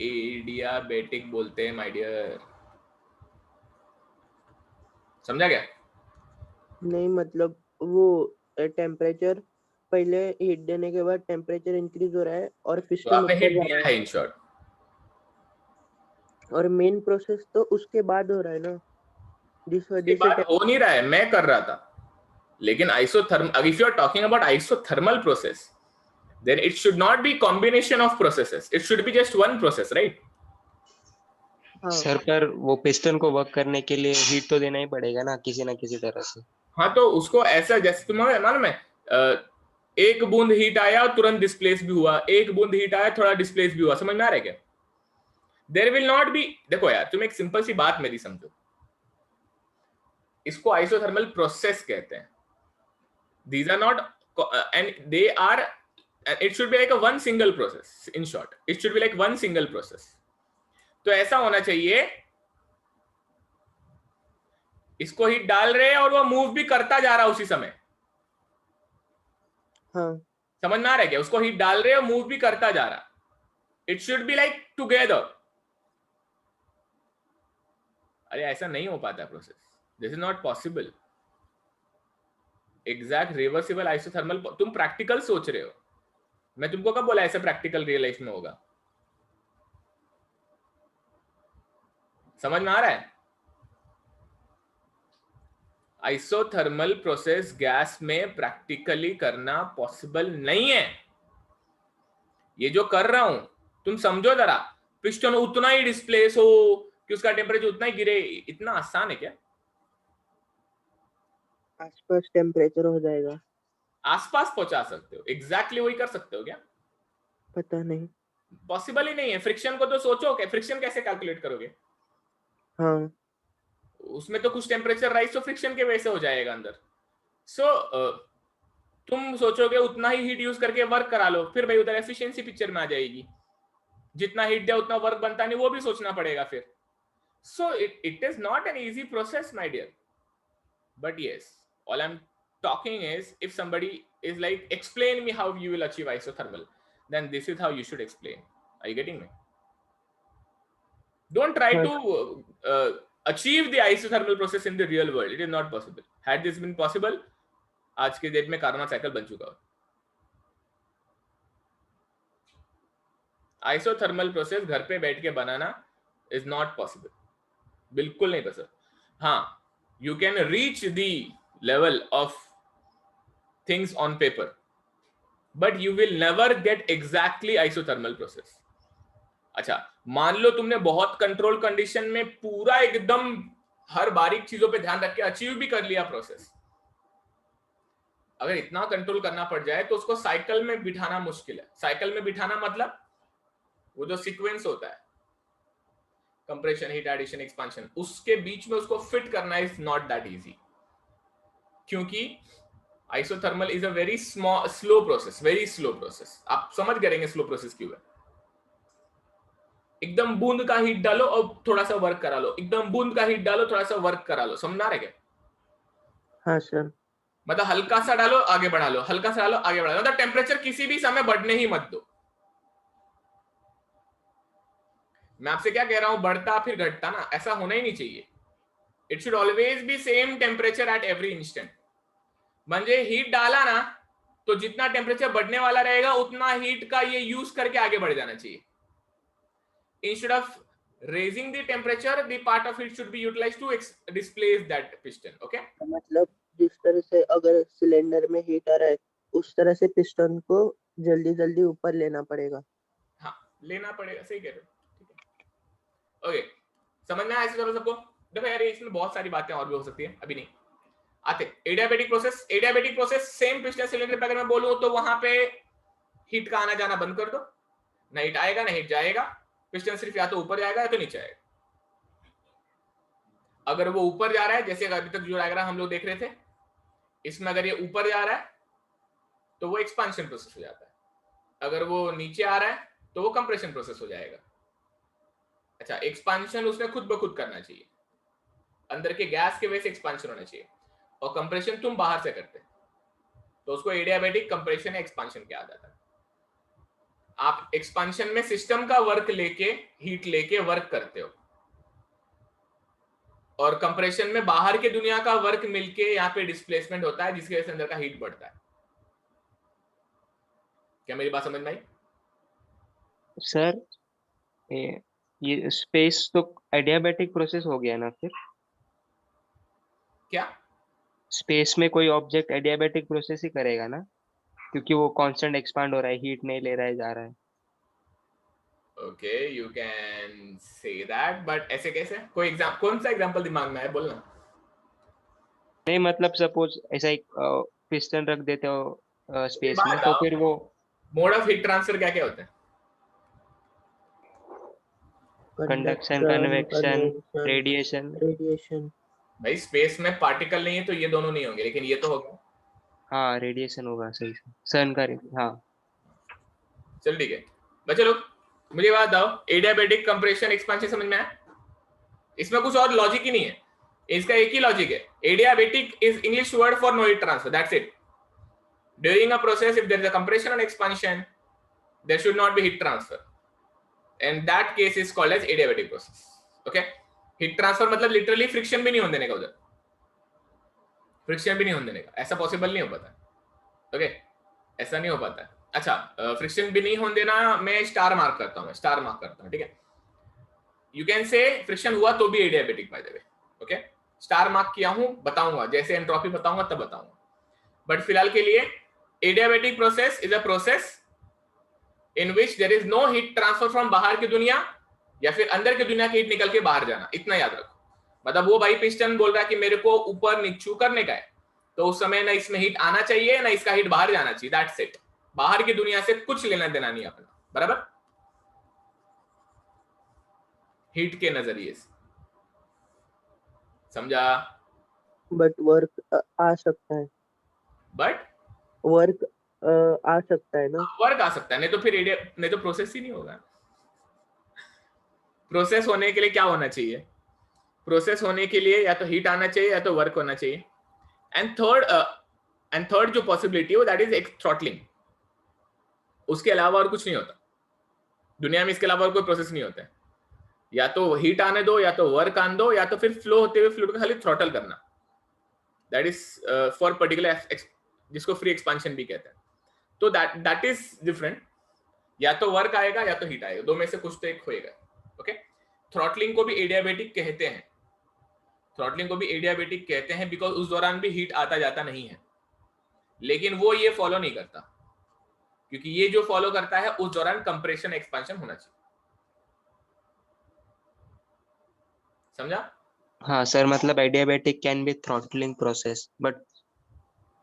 [SPEAKER 1] एडियाबेटिक बोलते हैं माय डियर. समझा क्या?
[SPEAKER 5] नहीं मतलब वो टेम्परेचर पहले हीट देने के बाद टेम्परेचर इंक्रीज हो रहा है और
[SPEAKER 1] तो
[SPEAKER 5] पिस्टन
[SPEAKER 1] आपने
[SPEAKER 5] ऊपर
[SPEAKER 1] हिट
[SPEAKER 5] जा
[SPEAKER 1] दिया
[SPEAKER 5] रहा
[SPEAKER 1] है
[SPEAKER 5] है
[SPEAKER 1] इन शॉर्ट.
[SPEAKER 5] और मेन प्रोसेस तो उसके बाद हो रहा है ना, जिस
[SPEAKER 1] उसके
[SPEAKER 5] वजह से
[SPEAKER 1] बाद हो नहीं रहा है, मैं कर रहा था. लेकिन isothermal, if you are talking about isothermal process, then it should not be combination of processes, it should be just one process, right?
[SPEAKER 5] हाँ
[SPEAKER 3] सर पर वो पिस्टन को वर्क करने के लिए हीट तो देना ही पड़ेगा ना किसी तरह से.
[SPEAKER 1] हाँ तो उसको ऐसा, जैसे तुम्हारे मालूम है एक बूंद हीट आया और तुरंत डिस्प्लेस भी हुआ, एक बूंद हीट आया थोड़ा डिस्प्लेस भी हुआ. समझ में आ रहा है क्या? There will not be. देखो यार तुम एक सिंपल सी बात मेरी समझो, इसको आइसोथर्मल प्रोसेस कहते हैं. These are not and they are, it should be like a one single process. In short, it should be like one single process. तो ऐसा होना चाहिए, इसको हीट डाल रहे हैं और वो मूव भी करता जा रहा है उसी समय.
[SPEAKER 5] हाँ
[SPEAKER 1] समझ में आ रहा है क्या? उसको हीट डाल रहे हैं और मूव भी करता जा रहा. It should be like together. अरे ऐसा नहीं हो पाता process. This is not possible. Exact reversible isothermal, तुम प्रैक्टिकल सोच रहे हो. मैं तुमको कब बोला ऐसा प्रैक्टिकल रियल लाइफ में होगा? समझ में आ रहा है? आइसोथर्मल प्रोसेस गैस में प्रैक्टिकली करना पॉसिबल नहीं है. ये जो कर रहा हूं तुम समझो जरा. पिस्टन उतना ही डिस्प्लेस हो कि उसका टेम्परेचर उतना ही गिरे, इतना आसान है क्या?
[SPEAKER 5] आसपास टेम्परेचर हो जाएगा.
[SPEAKER 1] आसपास पहुंचा सकते हो, एग्जैक्टली वही कर सकते हो क्या?
[SPEAKER 5] पता नहीं.
[SPEAKER 1] पॉसिबल ही नहीं है. फ्रिक्शन को तो सोचो, फ्रिक्शन कैसे कैलकुलेट करोगे?
[SPEAKER 5] हाँ
[SPEAKER 1] उसमें तो कुछ टेम्परेचर राइज तो फ्रिक्शन के वजह से हो जाएगा अंदर. सो तुम सोचोगे उतना ही हीट यूज करके वर्क करा लो, फिर भाई उधर एफिशिएंसी पिक्चर में आ जाएगी. जितना हीट दिया उतना वर्क बनता नहीं, वो भी सोचना पड़ेगा फिर. So it is not an easy process, my dear. But yes, all I'm talking is, if somebody is like, explain me how you will achieve isothermal, then this is how you should explain. Are you getting me? Don't try to achieve the isothermal process in the real world. It is not possible. Had this been possible, आज के date में Carnot cycle बन चुका हो. Isothermal process घर पे बैठ के बनाना इज नॉट पॉसिबल. बिल्कुल नहीं पॉसिबल. हाँ, you can reach the level of things on paper, but you will never get exactly isothermal process. अच्छा, मान लो तुमने बहुत कंट्रोल कंडीशन में पूरा एकदम हर बारीक चीजों पे ध्यान रख के अचीव भी कर लिया प्रोसेस. अगर इतना कंट्रोल करना पड़ जाए तो उसको साइकिल में बिठाना मुश्किल है. साइकिल में बिठाना मतलब वो जो सीक्वेंस होता है, कंप्रेशन, हीट एडिशन, एक्सपांशन, उसके बीच में उसको फिट करना इज नॉट दैट इजी. क्योंकि isothermal is a very slow process, very slow process. आप समझ करेंगे स्लो प्रोसेस क्यों है. एकदम बूंद का हीट डालो और थोड़ा सा वर्क करा लो, एकदम बूंद का हीट डालो, थोड़ा सा वर्क करा लो. समझना रहे क्या?
[SPEAKER 5] हाँ सर.
[SPEAKER 1] मतलब हल्का सा डालो, आगे बढ़ा लो, हल्का सा डालो, आगे बढ़ा लो. मतलब टेम्परेचर किसी भी समय बढ़ने ही मत दो. मैं आपसे क्या कह रहा हूं, बढ़ता फिर घटता ना, ऐसा होना ही नहीं चाहिए. It should always be same temperature at every instant. म्हणजे हीट डाला ना तो जितना टेम्परेचर बढ़ने वाला रहेगा उतना हीट का ये यूज करके आगे बढ़ जाना चाहिए. Instead of raising the temperature, the part of it should be utilized to displace that piston. Okay?
[SPEAKER 5] मतलब जिस तरह से अगर सिलेंडर में हीट आ रहा है उस तरह से पिस्टन को जल्दी जल्दी ऊपर लेना पड़ेगा.
[SPEAKER 1] हाँ, लेना पड़ेगा. सही कह रहे हो. ठीक है. ओके, समझ में आया इस तरह सबको? देखो यार, इसमें बहुत सारी बातें और भी हो सकती है, अभी नहीं आते. Adiabatic process, adiabatic process same piston cylinder पे अगर मैं बोलूं तो वहां पे हीट का आना जाना बंद कर दो. ना हीट आएगा ना हीट जाएगा. पिस्टन सिर्फ या तो ऊपर जाएगा या तो नीचे आएगा. अगर वो ऊपर जा रहा है, जैसे अभी तक जो डायग्राम हम लोग देख रहे थे, इसमें अगर ये ऊपर जा रहा है तो वो एक्सपांशन प्रोसेस हो जाता है. अगर वो नीचे आ रहा है तो वो कंप्रेशन प्रोसेस हो जाएगा. अच्छा, एक्सपांशन उसने खुद ब खुद करना चाहिए, अंदर के गैस के वजह से एक्सपांशन होना चाहिए. और कंप्रेशन तुम बाहर से करते तो उसको एडियाबेटिक कंप्रेशन या एक्सपांशन किया जाता है. आप एक्सपांशन में सिस्टम का वर्क लेके, हीट लेके वर्क करते हो, और कंप्रेशन में बाहर के दुनिया का वर्क मिलके यहाँ पे डिस्प्लेसमेंट होता है, जिसकी वजह से अंदर का हीट बढ़ता है. क्या मेरी बात समझ में आई?
[SPEAKER 3] सर ये स्पेस तो एडियाबेटिक प्रोसेस हो गया ना फिर?
[SPEAKER 1] क्या
[SPEAKER 3] स्पेस में कोई ऑब्जेक्ट एडियाबेटिक प्रोसेस ही करेगा ना, क्योंकि वो कांस्टेंट एक्सपांड हो रहा है, हीट नहीं ले रहा है, जा रहा है.
[SPEAKER 1] Okay, you can say that, but ऐसे कैसे? कोई एग्जांपल, कौन सा एग्जांपल दिमाग में है, बोलना.
[SPEAKER 3] नहीं मतलब सपोज ऐसा एक पिस्टन रख देते हो स्पेस में,
[SPEAKER 1] बात
[SPEAKER 3] तो
[SPEAKER 1] आओ.
[SPEAKER 3] फिर वो
[SPEAKER 1] मोड ऑफ हीट ट्रांसफर क्या क्या होते हैं?
[SPEAKER 3] Conduction, convection, radiation.
[SPEAKER 5] रेडिएशन.
[SPEAKER 1] भाई स्पेस में पार्टिकल नहीं है तो ये दोनों नहीं होंगे, लेकिन ये तो होगा.
[SPEAKER 3] हाँ, रेडिएशन होगा सही से, सन का. हाँ
[SPEAKER 1] चल ठीक है बच्चे लोग, मुझे बात बताओ, एडियाबेटिक कंप्रेशन एक्सपांशन समझ में आया? इसमें कुछ और लॉजिक ही नहीं है, इसका एक ही लॉजिक है. Adiabatic is English word for no heat transfer, that's it. During a process if there is a compression और expansion, there should not be heat transfer, and that case is called as adiabatic process. Okay, heat transfer मतलब literally friction भी नहीं होने देने का, उधर friction भी नहीं होने देने का, ऐसा पॉसिबल नहीं हो पाता. ओके, ऐसा नहीं हो पाता है. अच्छा, फ्रिक्शन भी नहीं होने देना, मैं स्टार मार्क करता हूँ, स्टार मार्क करता हूँ. ठीक है, यू कैन से फ्रिक्शन हुआ तो भी adiabatic by the way. Okay, star mark किया हूं, बताऊंगा जैसे एंट्रोपी बताऊंगा तब बताऊंगा. बट फिलहाल के लिए, adiabatic process is a process in which there is no heat transfer from बाहर की दुनिया या फिर अंदर की दुनिया की हीट निकल के बाहर जाना. इतना याद रखो. मतलब वो भाई पिस्टन बोल रहा है कि मेरे को ऊपर नीचू करने का है, तो उस समय ना इसमें हीट आना चाहिए ना इसका हीट बाहर जाना चाहिए. That's it. बाहर की दुनिया से कुछ लेना देना नहीं अपना, बराबर, हीट के नजरिए से. समझा?
[SPEAKER 5] बट वर्क आ सकता है.
[SPEAKER 1] बट
[SPEAKER 5] वर्क आ सकता है ना.
[SPEAKER 1] वर्क आ सकता है, नहीं तो फिर नहीं तो प्रोसेस ही नहीं होगा. प्रोसेस होने के लिए क्या होना चाहिए? प्रोसेस होने के लिए या तो हीट आना चाहिए या तो वर्क होना चाहिए। एंड थर्ड जो पॉसिबिलिटी है वो दैट इज थ्रॉटलिंग। उसके अलावा और कुछ नहीं होता दुनिया में, इसके अलावा और कोई प्रोसेस नहीं होता है। या तो हीट आने दो, या तो वर्क आने दो, या तो फिर फ्लो होते हुए फ्लूइड को खाली थ्रॉटल करना। दैट इज फॉर पर्टिकुलर, जिसको फ्री एक्सपांशन भी कहते हैं। तो दैट इज डिफरेंट। या तो वर्क आएगा या तो हीट आएगा, दो में से कुछ तो एक होएगा। ओके, थ्रॉटलिंग को भी एडियाबेटिक कहते हैं। थ्रॉटलिंग को भी एडियाबेटिक कहते हैं बिकॉज उस दौरान भी हीट आता जाता नहीं है, लेकिन वो ये फॉलो नहीं करता, क्योंकि ये जो फॉलो करता है उस दौरान कंप्रेशन एक्सपांशन होना चाहिए। समझा?
[SPEAKER 3] हाँ सर, मतलब adiabatic can be throttling process, but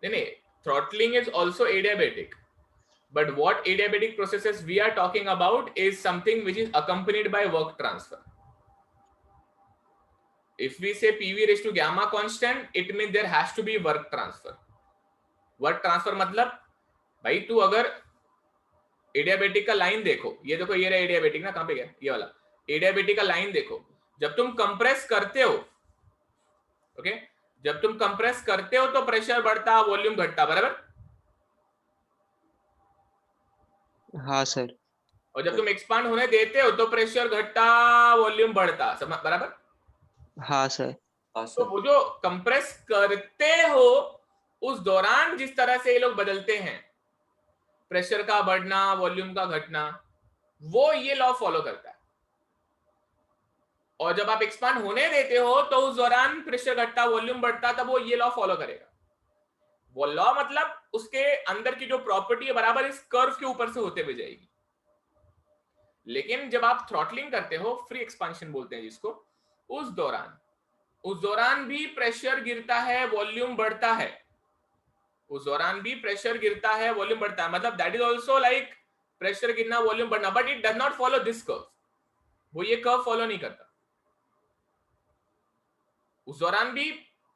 [SPEAKER 1] नहीं, throttling is also adiabatic, but what adiabatic processes we are talking about is something which is accompanied by work transfer. If we say PV raised to gamma constant, it means there has to be work transfer. Work transfer मतलब भाई तू अगर adiabatic का line देखो, ये देखो, ये रहा एडियाबेटिक ना, कहां पे गया ये वाला एडियाबेटिक का लाइन देखो। जब तुम कंप्रेस करते हो, ओके, जब तुम कंप्रेस करते हो तो प्रेशर बढ़ता, वॉल्यूम घटता, बराबर?
[SPEAKER 3] हाँ सर।
[SPEAKER 1] और जब तुम एक्सपांड होने देते हो तो प्रेशर घटता, वॉल्यूम बढ़ता, बराबर?
[SPEAKER 3] हाँ सर।
[SPEAKER 2] हाँ
[SPEAKER 1] तो
[SPEAKER 2] सर।
[SPEAKER 1] वो जो कंप्रेस करते हो उस दौरान जिस तरह से ये लोग बदलते हैं, प्रेशर का बढ़ना, वॉल्यूम का घटना, वो ये लॉ फॉलो करता है। और जब आप एक्सपांड होने देते हो तो उस दौरान प्रेशर घटता, वॉल्यूम बढ़ता, तब वो ये लॉ फॉलो करेगा। वो लॉ मतलब उसके अंदर की जो प्रॉपर्टी है बराबर इस कर्व के ऊपर से होते हुए जाएगी। लेकिन जब आप थ्रॉटलिंग करते हो, फ्री एक्सपांशन बोलते हैं जिसको, उस दौरान भी प्रेशर गिरता है, वॉल्यूम बढ़ता है। उस दौरान भी प्रेशर गिरता है, वॉल्यूम बढ़ता है, मतलब that is also like pressure गिरना, वॉल्यूम बढ़ना, but it does not follow this curve. वो ये कर्व फॉलो नहीं करता। उस दौरान भी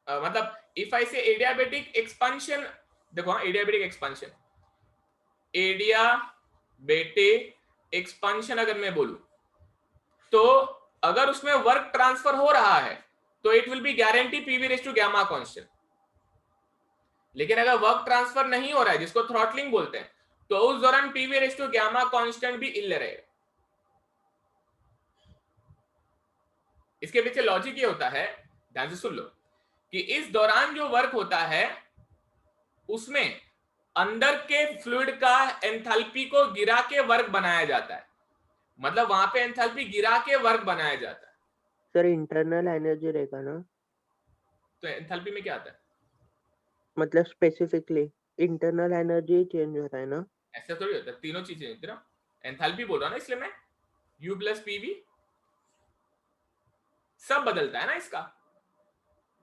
[SPEAKER 1] मतलब इफ आई से एडियाबेटिक एक्सपांशन, देखो हाँ, एडियाबेटिक एक्सपांशन, एडियाबेटिक एक्सपांशन अगर मैं बोलूं तो अगर उसमें वर्क ट्रांसफर हो रहा है तो it will be guarantee PV raise to gamma constant. लेकिन अगर वर्क ट्रांसफर नहीं हो रहा है, जिसको थ्रॉटलिंग बोलते हैं, तो उस दौरान PV raise to gamma constant भी इल रहेगा। इसके पीछे लॉजिक ये होता है, ध्यान से सुन लो, कि इस दौरान जो वर्क होता है उसमें अंदर के फ्लूइड का एंथैल्पी को गिरा के वर्क बनाया जाता है। मतलब वहां पे एंथैल्पी गिरा के वर्क बनाया जाता है।
[SPEAKER 5] सर इंटरनल एनर्जी रहेगा ना?
[SPEAKER 1] तो एंथैल्पी में क्या आता है?
[SPEAKER 5] मतलब स्पेसिफिकली इंटरनल एनर्जी चेंज हो रहा है ना?
[SPEAKER 1] ऐसा थोड़ी होता है, तीनों चीजें होती है ना। एंथैल्पी बोल रहा हूं ना, इसलिए मैं U प्लस PV सब बदलता है ना, इसका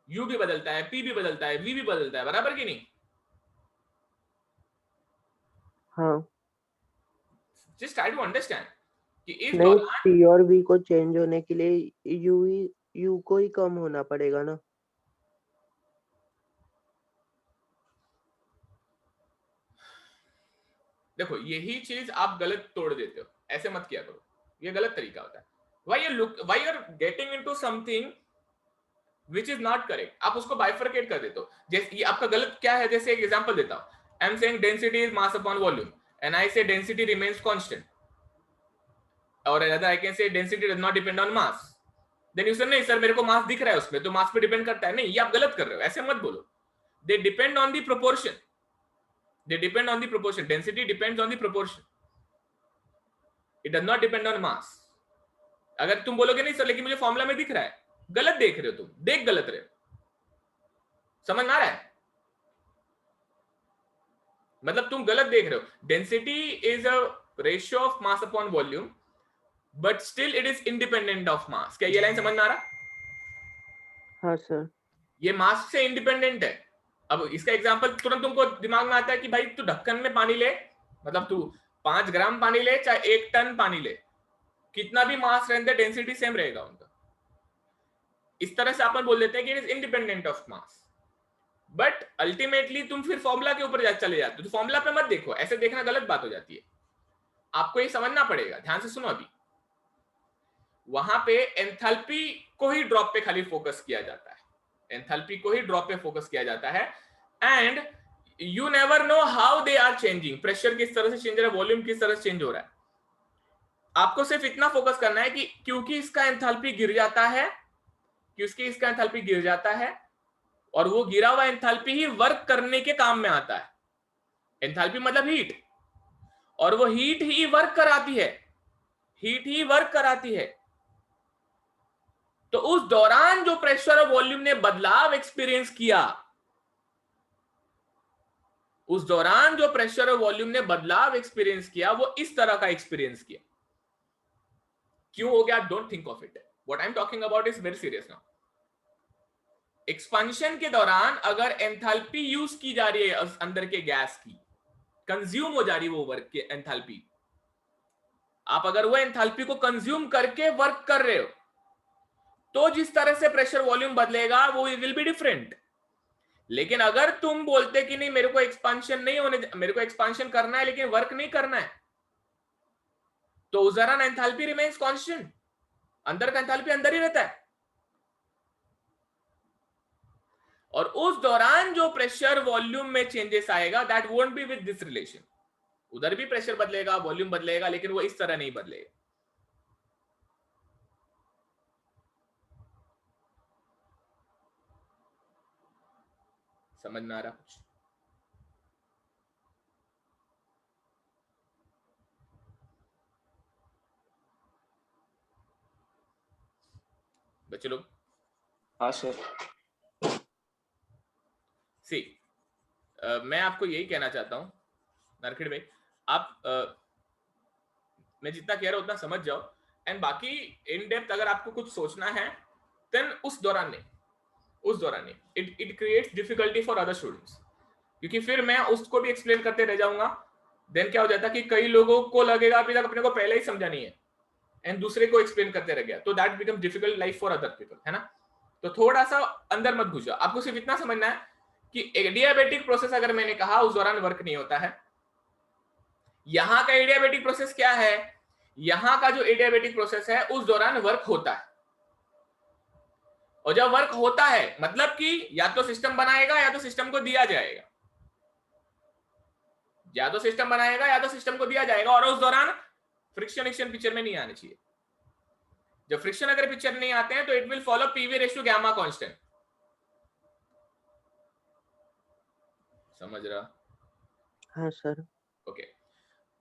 [SPEAKER 1] U भी बदलता है, P भी बदलता है, V भी बदलता है, बराबर कि नहीं?
[SPEAKER 5] हाँ।
[SPEAKER 1] जस्ट ट्राई टू अंडरस्टैंड कि इस
[SPEAKER 5] नहीं,
[SPEAKER 1] दौरान
[SPEAKER 5] P और V को चेंज होने के लिए U को ही कम होना पड़ेगा ना?
[SPEAKER 1] देखो यही चीज आप गलत तोड़ देते हो, ऐसे मत किया करो, ये गलत तरीका होता है। why you are getting into something which is not correct, आप उसको बाइफरकेट कर देते हो। जैसे ये आपका गलत क्या है, जैसे एक एग्जांपल देता हूं, I am saying density is mass upon volume and I say density remains constant, और other I can say density does not depend on mass. Then you say नहीं सर मेरे को मास दिख रहा है उसमें, तो मास पे डिपेंड करता है। नहीं, ये आप गलत कर रहे हो, ऐसे मत बोलो। They depend on the proportion, they depend on the proportion, density depends on the proportion, it does not depend on mass। अगर तुम बोलोगे नहीं सर लेकिन मुझे फॉर्मूला में दिख रहा है, गलत देख रहे हो तुम, देख गलत रहे हो। समझ में आ रहा है? मतलब तुम गलत देख रहे हो। Density is a ratio of mass upon volume but still it is independent of mass. क्या ये लाइन समझ में आ रहा?
[SPEAKER 5] हाँ सर।
[SPEAKER 1] ये मास से इंडिपेंडेंट है। अब इसका एग्जांपल तुरंत तुमको दिमाग में आता है कि भाई तू ढक्कन में पानी ले, मतलब तू 5 ग्राम पानी ले चाहे 1 टन पानी ले, कितना भी मास रहने, डेंसिटी सेम रहेगा उनका। इस तरह से अपन बोल देते हैं कि it is independent of mass, but ultimately तुम फिर फॉर्मूला के ऊपर चले जाते हो। तो फॉर्मूला पे मत देखो, ऐसे देखना गलत बात हो जाती है। आपको ये समझना पड़ेगा, ध्यान से सुनो। अभी वहां पे एंथैल्पी को ही ड्रॉप पे खाली फोकस किया जाता है, एंथैल्पी को ही ड्रॉप पे फोकस किया जाता है। And you never know how they are changing, pressure किस तरह से चेंज हो रहा है, वॉल्यूम किस तरह से चेंज हो रहा है। आपको सिर्फ इतना फोकस करना है कि क्योंकि इसका एंथैल्पी गिर जाता है, क्योंकि इसका एंथैल्पी गिर जाता है, और वो गिरा हुआ एंथैल्पी ही वर्क करने के काम में आता है। एंथैल्पी मतलब हीट, और वो हीट ही वर्क कराती है, हीट ही वर्क कराती है। तो उस दौरान जो प्रेशर और वॉल्यूम ने बदलाव एक्सपीरियंस किया, उस दौरान जो प्रेशर और वॉल्यूम ने बदलाव एक्सपीरियंस किया, वो इस तरह का एक्सपीरियंस किया। क्यों हो गया? Don't think of it, what I am talking about is very serious now. Expansion के दौरान अगर एंथैल्पी यूज की जा रही है अंदर के गैस की, कंज्यूम हो जा रही है वो वर्क की एंथैल्पी, आप अगर वो एंथैल्पी को कंज्यूम करके वर्क कर रहे हो, तो जिस तरह से प्रेशर वॉल्यूम बदलेगा वो विल बी डिफरेंट। लेकिन अगर तुम बोलते कि नहीं मेरे को एक्सपेंशन नहीं होने, मेरे को एक्सपेंशन करना है लेकिन वर्क नहीं करना है, तो उस दौरान एंथैल्पी रिमेन्स कांस्टेंट, अंदर का एंथैल्पी अंदर ही रहता है। और उस दौरान जो प्रेशर वॉल्यूम में चेंजेस आएगा, that won't be with this relation. उधर भी प्रेशर बदलेगा, वॉल्यूम बदलेगा, लेकिन वो इस तरह नहीं बदलेगा। समझ में आ रहा कुछ? बच्चे लोग
[SPEAKER 2] हाँ सर।
[SPEAKER 1] सी मैं आपको यही कहना चाहता हूं नरखेड़ भाई, आप मैं जितना कह रहा हूं उतना समझ जाओ, एंड बाकी इन डेप्थ अगर आपको कुछ सोचना है देन उस दौरान नहीं, it creates difficulty for other students, क्योंकि फिर मैं उसको भी एक्सप्लेन करते रह जाऊंगा। देन क्या हो जाता कि कई लोगों को लगेगा अभी तक अपने को पहले ही समझा नहीं है, एंड दूसरे को एक्सप्लेन करते रह गया, तो that become difficult life for other people, है ना। तो थोड़ा सा अंदर मत घुस जाओ, आपको सिर्फ इतना समझना है कि एडियाबेटिक प्रोसेस अगर मैंने कहा उस दौरान वर्क नहीं होता है। यहां का एडियाबेटिक प्रोसेस क्या है? यहां का जो एडियाबेटिक प्रोसेस है उस दौरान वर्क होता है, और जब वर्क होता है मतलब कि या तो सिस्टम बनाएगा या तो सिस्टम को दिया जाएगा, या तो सिस्टम बनाएगा या तो सिस्टम को दिया जाएगा, और उस दौरान फ्रिक्शन पिक्चर में नहीं आने चाहिए। जब फ्रिक्शन अगर पिक्चर नहीं आते हैं तो it will follow PV ratio gamma constant. समझ रहा?
[SPEAKER 5] हाँ सर।
[SPEAKER 1] ओके,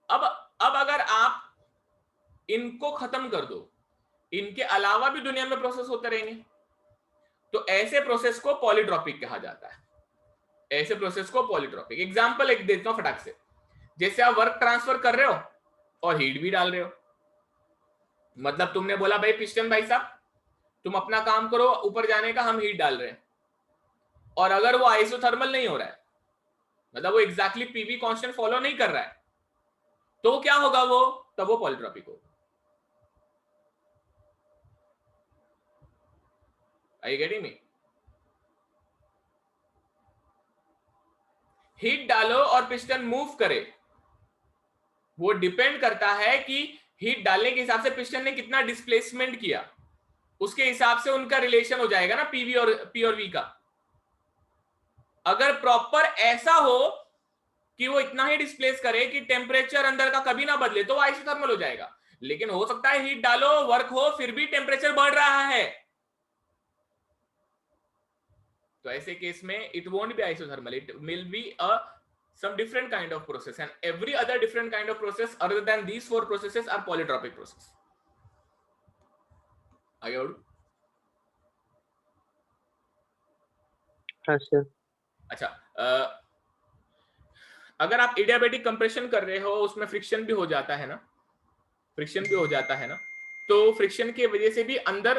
[SPEAKER 1] अब अगर आप इनको खत्म कर दो, इनके अलावा भी दुनिया में प्रोसेस होते रहेंगे, तो ऐसे प्रोसेस को पॉलीट्रॉपिक कहा जाता है। ऐसे प्रोसेस को पॉलीट्रॉपिक, एग्जांपल एक देता हूं फटाक से। जैसे आप वर्क ट्रांसफर कर रहे हो और हीट भी डाल रहे हो, मतलब तुमने बोला भाई पिस्टन भाई साहब तुम अपना काम करो ऊपर जाने का, हम हीट डाल रहे हैं, और अगर वो आइसोथर्मल नहीं हो रहा है, मतलब वो एग्जैक्टली पीवी कांस्टेंट फॉलो नहीं कर रहा है, तो क्या होगा? वो तब वो पॉलीट्रॉपिक होगा। Are you getting me? Heat डालो और पिस्टन मूव करे, वो डिपेंड करता है कि हीट डालने के हिसाब से पिस्टन ने कितना डिस्प्लेसमेंट किया, उसके हिसाब से उनका रिलेशन हो जाएगा ना पीवी और पी और वी का। अगर प्रॉपर ऐसा हो कि वो इतना ही डिस्प्लेस करे कि टेम्परेचर अंदर का कभी ना बदले, तो वो आइसोथर्मल हो जाएगा। लेकिन हो सकता है हीट डालो वर्क हो फिर भी टेम्परेचर बढ़ रहा है, तो ऐसे केस में it won't be isothermal, it will be a some different kind of process, and every other different kind of process other than these four processes are polytropic process. आगे बढ़ो।
[SPEAKER 5] हाँ सर।
[SPEAKER 1] अच्छा, अगर आप एडियाबेटिक कंप्रेशन कर रहे हो उसमें फ्रिक्शन भी हो जाता है ना, फ्रिक्शन भी हो जाता है ना, तो फ्रिक्शन की वजह से भी अंदर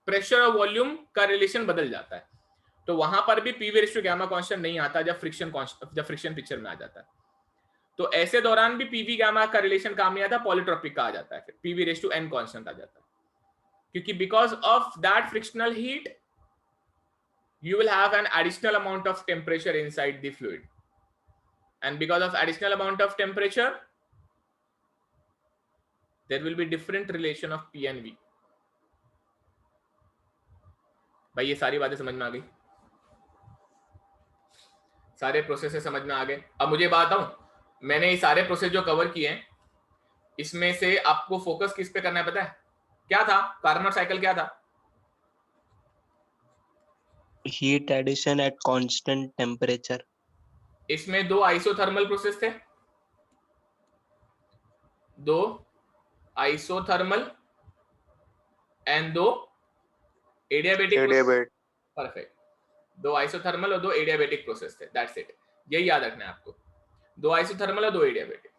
[SPEAKER 1] प्रेशर और वॉल्यूम का रिलेशन बदल जाता है, तो वहां पर भी पीवी रेशियो गामा कांस्टेंट नहीं आता जब फ्रिक्शन पिक्चर में आ जाता है। तो ऐसे दौरान भी पीवी गामा का रिलेशन काम नहीं आता, पॉलीट्रॉपिक का आ जाता है, फिर पीवी रेशियो एन कांस्टेंट आ जाता है, क्योंकि because of that frictional heat you will have an additional amount of temperature inside the fluid, and because of additional amount of temperature there will be different relation of P and V. भाई ये सारी बातें समझ में आ गई, सारे process समझ में आ गए। अब मुझे बात बताऊं, मैंने ये सारे प्रोसेस जो कवर किए हैं इसमें से आपको फोकस किस पे करना है पता है? क्या था कार्नोट साइकिल? क्या था?
[SPEAKER 3] Heat addition at constant temperature.
[SPEAKER 1] इसमें 2 आइसोथर्मल प्रोसेस थे, 2 isothermal and 2 adiabatic. Perfect, 2 isothermal और 2 एडियाबेटिक प्रोसेस थे, दैट्स इट। यही याद रखना है आपको, 2 आइसोथर्मल और 2 एडियाबेटिक।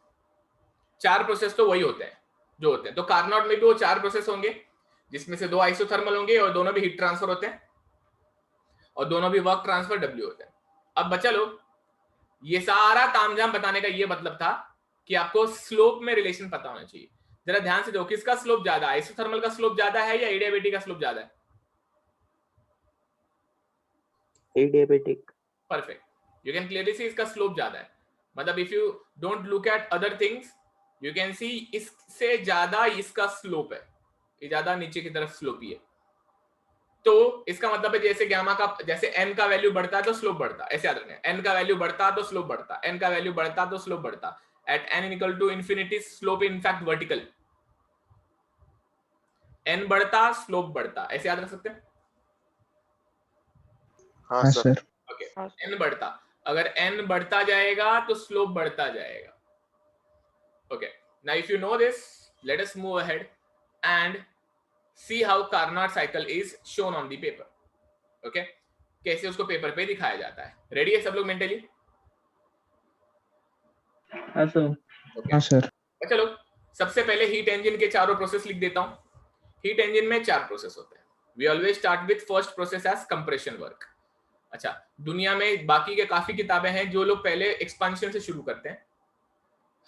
[SPEAKER 1] 4 प्रोसेस तो वही होते हैं जो होते हैं। तो कार्नोट में भी वो 4 प्रोसेस होंगे जिसमें से 2 आइसोथर्मल होंगे और दोनों भी हीट ट्रांसफर होते हैं और दोनों भी वर्क ट्रांसफर W होते हैं। अब बच्चा लोग, ये सारा तामझाम बताने का ये मतलब था कि आपको स्लोप में रिलेशन पता होना चाहिए। जरा ध्यान से देखो, किसका स्लोप ज्यादा, आइसोथर्मल का स्लोप ज्यादा है या एडियाबेटिक का स्लोप ज्यादा है?
[SPEAKER 5] Adiabatic.
[SPEAKER 1] Perfect, you can clearly see इसका स्लोप ज्यादा है। मतलब if you don't look at other things you can see इससे ज्यादा इसका स्लोप है, ये ज्यादा नीचे की तरफ स्लोपी है। तो इसका मतलब है जैसे गामा का, जैसे n का वैल्यू बढ़ता है तो स्लोप बढ़ता, ऐसे याद रखना है। n का वैल्यू बढ़ता तो स्लोप बढ़ता, n का वैल्यू बढ़ता तो स्लोप बढ़ता। At n equal to infinity slope in fact vertical, n बढ़ता स्लोप बढ़ता, ऐसे याद रख सकते हैं।
[SPEAKER 4] हाँ सर।
[SPEAKER 1] ओके, n बढ़ता, अगर n बढ़ता जाएगा तो स्लोप बढ़ता जाएगा। Okay, now if you know this, let us move ahead and see how Carnot cycle is shown on the paper. Okay, कैसे उसको पेपर पे दिखाया जाता है। रेडी है सब लोग मेंटली?
[SPEAKER 5] हाँ सर।
[SPEAKER 3] हाँ सर।
[SPEAKER 1] चलो सबसे पहले हीट इंजन के चारों प्रोसेस लिख देता हूं। हीट इंजन में 4 प्रोसेस होते हैं। We always start with first process as compression work. अच्छा, दुनिया में बाकी के काफी किताबें हैं जो लोग पहले एक्सपेंशन से शुरू करते हैं,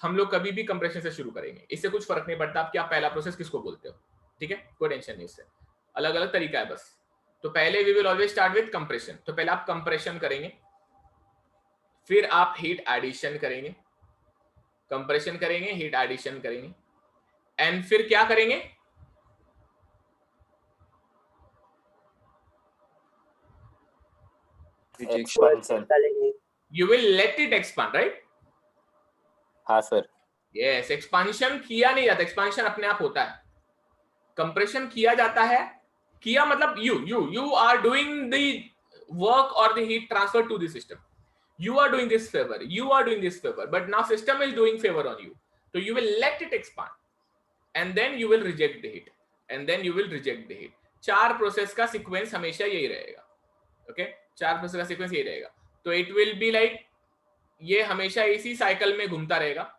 [SPEAKER 1] हम लोग कभी भी कंप्रेशन से शुरू करेंगे। इससे कुछ फर्क नहीं पड़ता आप क्या पहला प्रोसेस किसको बोलते हो, ठीक है, कोई टेंशन नहीं, इससे अलग अलग तरीका है बस। तो पहले we will always start with compression. तो पहले आप कंप्रेशन करेंगे, फिर आप हीट एडिशन करेंगे, कंप्रेशन करेंगे, हीट एडिशन करेंगे, एंड फिर क्या करेंगे?
[SPEAKER 2] Expansion.
[SPEAKER 1] You will let it expand, right?
[SPEAKER 2] हाँ सर।
[SPEAKER 1] यस, एक्सपांशन किया नहीं जाता, एक्सपांशन अपने आप होता है। कंप्रेशन किया जाता है, किया मतलब you are doing the work or the heat transfer to the system. You are doing this favor, but now system is doing favor on you, so you will let it expand and then you will reject the heat. 4 process का sequence हमेशा यही रहेगा। Okay, 4 process का sequence यही रहेगा। तो it will be like, ये हमेशा इसी साइकिल में घूमता रहेगा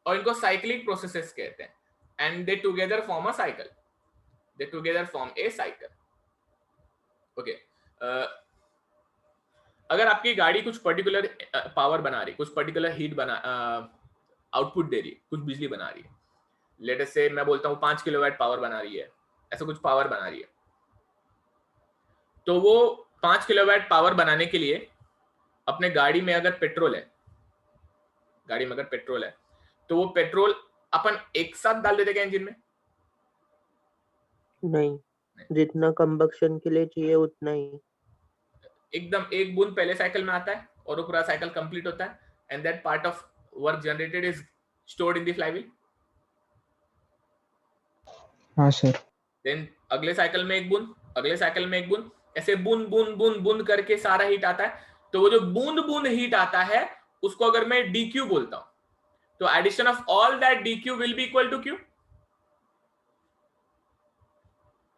[SPEAKER 1] और इनको साइक्लिक प्रोसेसेस कहते हैं, and they together form A cycle. Okay, अगर आपकी गाड़ी कुछ पर्टिकुलर पावर बना रही, कुछ पर्टिकुलर हीट बना आउटपुट दे रही है, कुछ बिजली बना रही है, लेट अस से मैं बोलता हूँ 5 किलोवाट पावर बना रही है, ऐसा कुछ पावर बना रही है, तो वो 5 किलोवाट पावर बनाने के लिए अपने गाड़ी में अगर पेट्रोल है, तो वो पेट्रोल अपन एक साथ डाल देते क्या इंजन में?
[SPEAKER 5] नहीं, जितना कंबक्शन के लिए चाहिए उतना ही।
[SPEAKER 1] एकदम एक बूंद पहले साइकिल में आता है और वो पूरा साइकिल कंप्लीट होता है, and that part of work generated is stored in the flywheel.
[SPEAKER 3] हाँ सर।
[SPEAKER 1] देन अगले साइकिल में एक बूंद, अगले साइकिल में एक बूंद, ऐसे बूंद बूंद बूंद बूंद करके सारा हीट आता है। तो वो जो बूंद बूंद हीट आता है उसको अगर मैं dq बोलता हूं, तो addition of all that dq will be equal to q।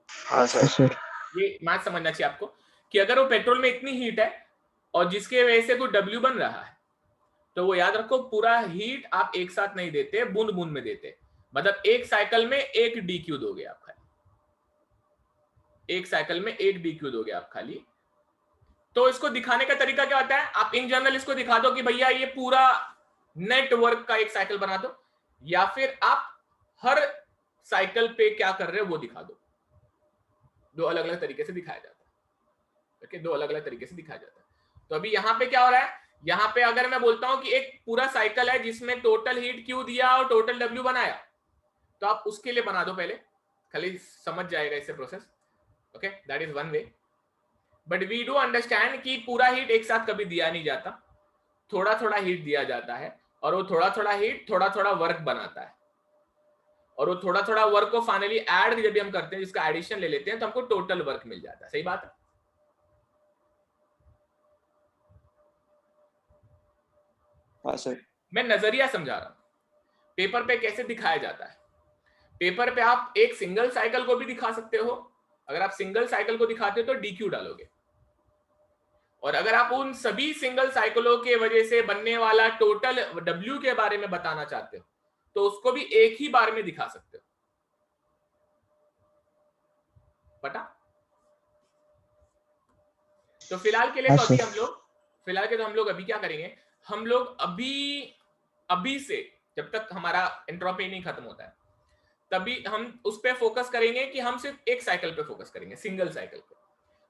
[SPEAKER 4] हाँ सर।
[SPEAKER 1] ये मैथ समझना चाहिए आपको कि अगर वो पेट्रोल में इतनी हीट है और जिसके वजह से कोई W बन रहा है, तो वो याद रखो पूरा हीट आप एक साथ नहीं देते, बूंद बूंद में देते। मतलब एक साइकिल में एक dq दोगे आप खाली, एक साइकिल में एक dq दोगे आप खाली। तो इसको दिखाने का तरीका क्या होता है? आप इन जनरल इसको दिखा दो कि भैया ये पूरा नेटवर्क का एक साइकिल बना दो, या फिर आप हर साइकिल पे क्या कर रहे हो वो दिखा दो। 2 अलग अलग तरीके से दिखाया जाता है। ओके, 2 अलग अलग तरीके से दिखाया जाता है। तो अभी यहाँ पे क्या हो रहा है? यहाँ पे अगर मैं बोलता हूँ कि एक पूरा साइकिल है जिसमें टोटल हीट Q दिया और टोटल W बनाया, तो आप उसके लिए बना दो पहले, खाली समझ जाएगा इससे process. Okay, that is one way. But we do understand कि पूरा हीट एक साथ कभी दिया नहीं जाता, थोड़ा थोड़ा हीट दिया जाता है, और वो थोड़ा थोड़ा हीट थोड़ा थोड़ा वर्क बनाता है, और वो थोड़ा थोड़ा वर्क को फाइनली ऐड जब भी हम करते हैं, जिसका एडिशन ले लेते हैं, तो हमको टोटल वर्क मिल जाता है। सही बात है?
[SPEAKER 2] हाँ सर।
[SPEAKER 1] मैं नजरिया समझा रहा हूं, पेपर पे कैसे दिखाया जाता है। पेपर पे आप एक सिंगल साइकिल को भी दिखा सकते हो, अगर आप सिंगल साइकिल को दिखाते हो तो DQ डालोगे, और अगर आप उन सभी सिंगल साइकिलों के वजह से बनने वाला टोटल W के बारे में बताना चाहते हो तो उसको भी एक ही बार में दिखा सकते हो। पता? तो फिलहाल के लिए तो हम लोग अभी क्या करेंगे, हम लोग अभी से जब तक हमारा एंट्रोपी नहीं खत्म होता है तभी हम उस पे फोकस करेंगे कि हम सिर्फ एक साइकिल पे फोकस करेंगे, सिंगल साइकिल पे।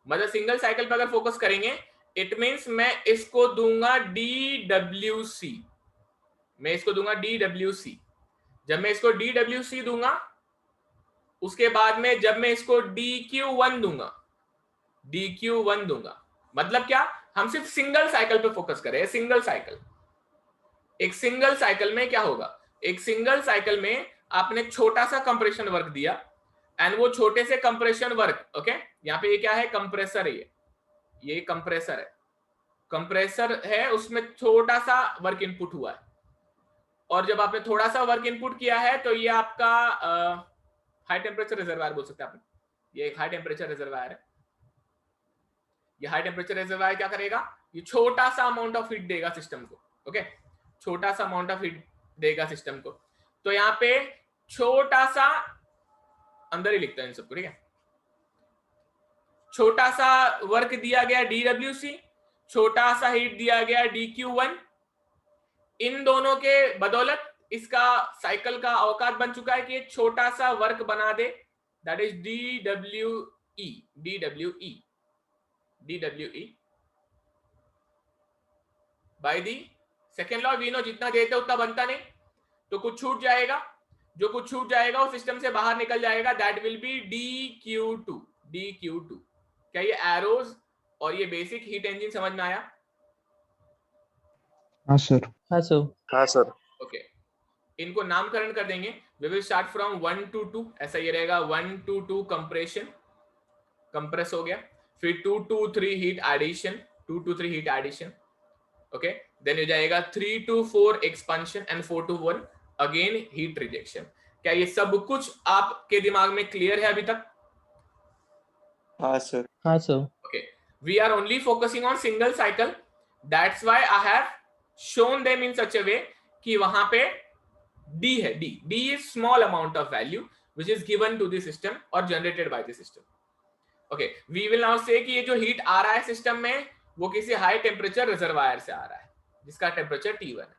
[SPEAKER 1] मतलब सिंगल साइकिल पे अगर फोकस करेंगे, इट मींस मैं इसको दूंगा DWC, मैं इसको दूंगा DWC। जब मैं इसको DWC दूंगा, उसके बाद में जब मैं इसको DQ1 दूंगा, मतलब क्या, हम सिर्फ सिंगल साइकिल पे फोकस करें। सिंगल साइकिल, एक सिंगल साइकिल में क्या होगा, एक सिंगल साइकिल में आपने छोटा सा कंप्रेशन वर्क दिया, एंड वो छोटे से कंप्रेशन वर्क, ओके, यहाँ पे ये क्या है, कंप्रेसर है, ये कंप्रेसर है, कंप्रेसर है, उसमें छोटा सा वर्क इनपुट हुआ है, और जब आपने थोड़ा सा वर्क इनपुट किया है तो ये आपका हाई टेम्परेचर रिजर्वायर बोल सकते हैं आप, ये एक हाई टेम्परेचर रिजर्वायर है। ये हाई टेम्परेचर रिजर्वायर क्या करेगा, ये छोटा सा अमाउंट ऑफ हीट देगा सिस्टम को, ओके, छोटा सा अमाउंट ऑफ हीट देगा सिस्टम को। तो यहाँ पे छोटा सा, अंदर ही लिखता है इन सबको, ठीक है, छोटा सा वर्क दिया गया DWC, छोटा सा हीट दिया गया DQ1, इन दोनों के बदौलत इसका साइकिल का औकात बन चुका है कि एक छोटा सा वर्क बना दे, that is DWE by the second law. We know जितना देते उतना बनता नहीं, तो कुछ छूट जाएगा, जो कुछ छूट जाएगा वो सिस्टम से बाहर निकल जाएगा, दैट विल बी DQ2। क्या ये एरोज और ये बेसिक हीट इंजन समझ में आया?
[SPEAKER 6] हाँ सर।
[SPEAKER 4] हाँ सर।
[SPEAKER 1] ओके, इनको नामकरण कर देंगे। We will start from 1 to 2, ऐसा ये रहेगा 1 to 2 कंप्रेशन, कंप्रेस हो गया, फिर 2 to 3 heat addition, 2 to 3 heat addition, okay, then हो जाएगा 3 to 4 expansion and 4 to 1 again heat rejection. क्या ये सब कुछ आपके दिमाग में क्लियर है अभी तक?
[SPEAKER 2] हाँ सर।
[SPEAKER 5] हाँ sir.
[SPEAKER 1] Okay, we are only focusing on single cycle. That's why I have shown them in such a way कि वहां पे D है, D is small amount of value which is given to the system or generated by the system. Okay, we will now say कि ये जो heat आ रहा है system में वो किसी हाई टेम्परेचर रिजर्वायर से आ रहा है जिसका टेम्परेचर T1 है।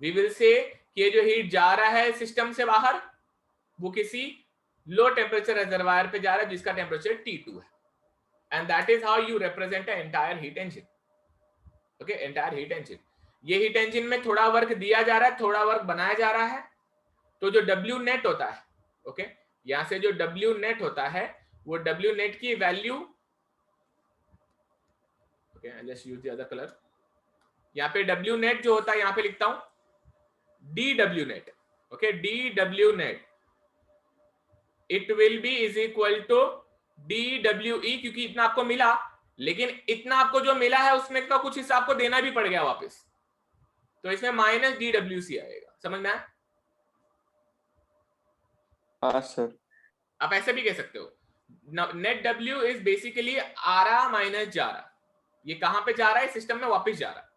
[SPEAKER 1] We will say कि ये जो हीट जा रहा है सिस्टम से बाहर वो किसी लो टेम्परेचर रिजर्वायर पे जा रहा है जिसका टेम्परेचर T2 है, and that is how you represent an entire heat engine. Okay, entire heat engine. ये हीट इंजन में थोड़ा वर्क दिया जा रहा है, थोड़ा वर्क बनाया जा रहा है, तो जो W नेट होता है, ओके, यहां से जो W नेट होता है वो W नेट की value, okay, I just use the other colour, यहाँ पे W नेट जो होता है यहाँ पे लिखता हूं DW net, okay, DW net it will be is equal to DWE, क्योंकि इतना आपको मिला, लेकिन इतना आपको जो मिला है उसमें का कुछ हिस्सा आपको देना भी पड़ गया वापस, तो इसमें माइनस DWC आएगा। समझ में आया?
[SPEAKER 2] हाँ सर।
[SPEAKER 1] आप ऐसे भी कह सकते हो, नेट W इज बेसिकली आ रहा माइनस जा रहा, ये कहां पे जा रहा है, सिस्टम में वापस जा रहा,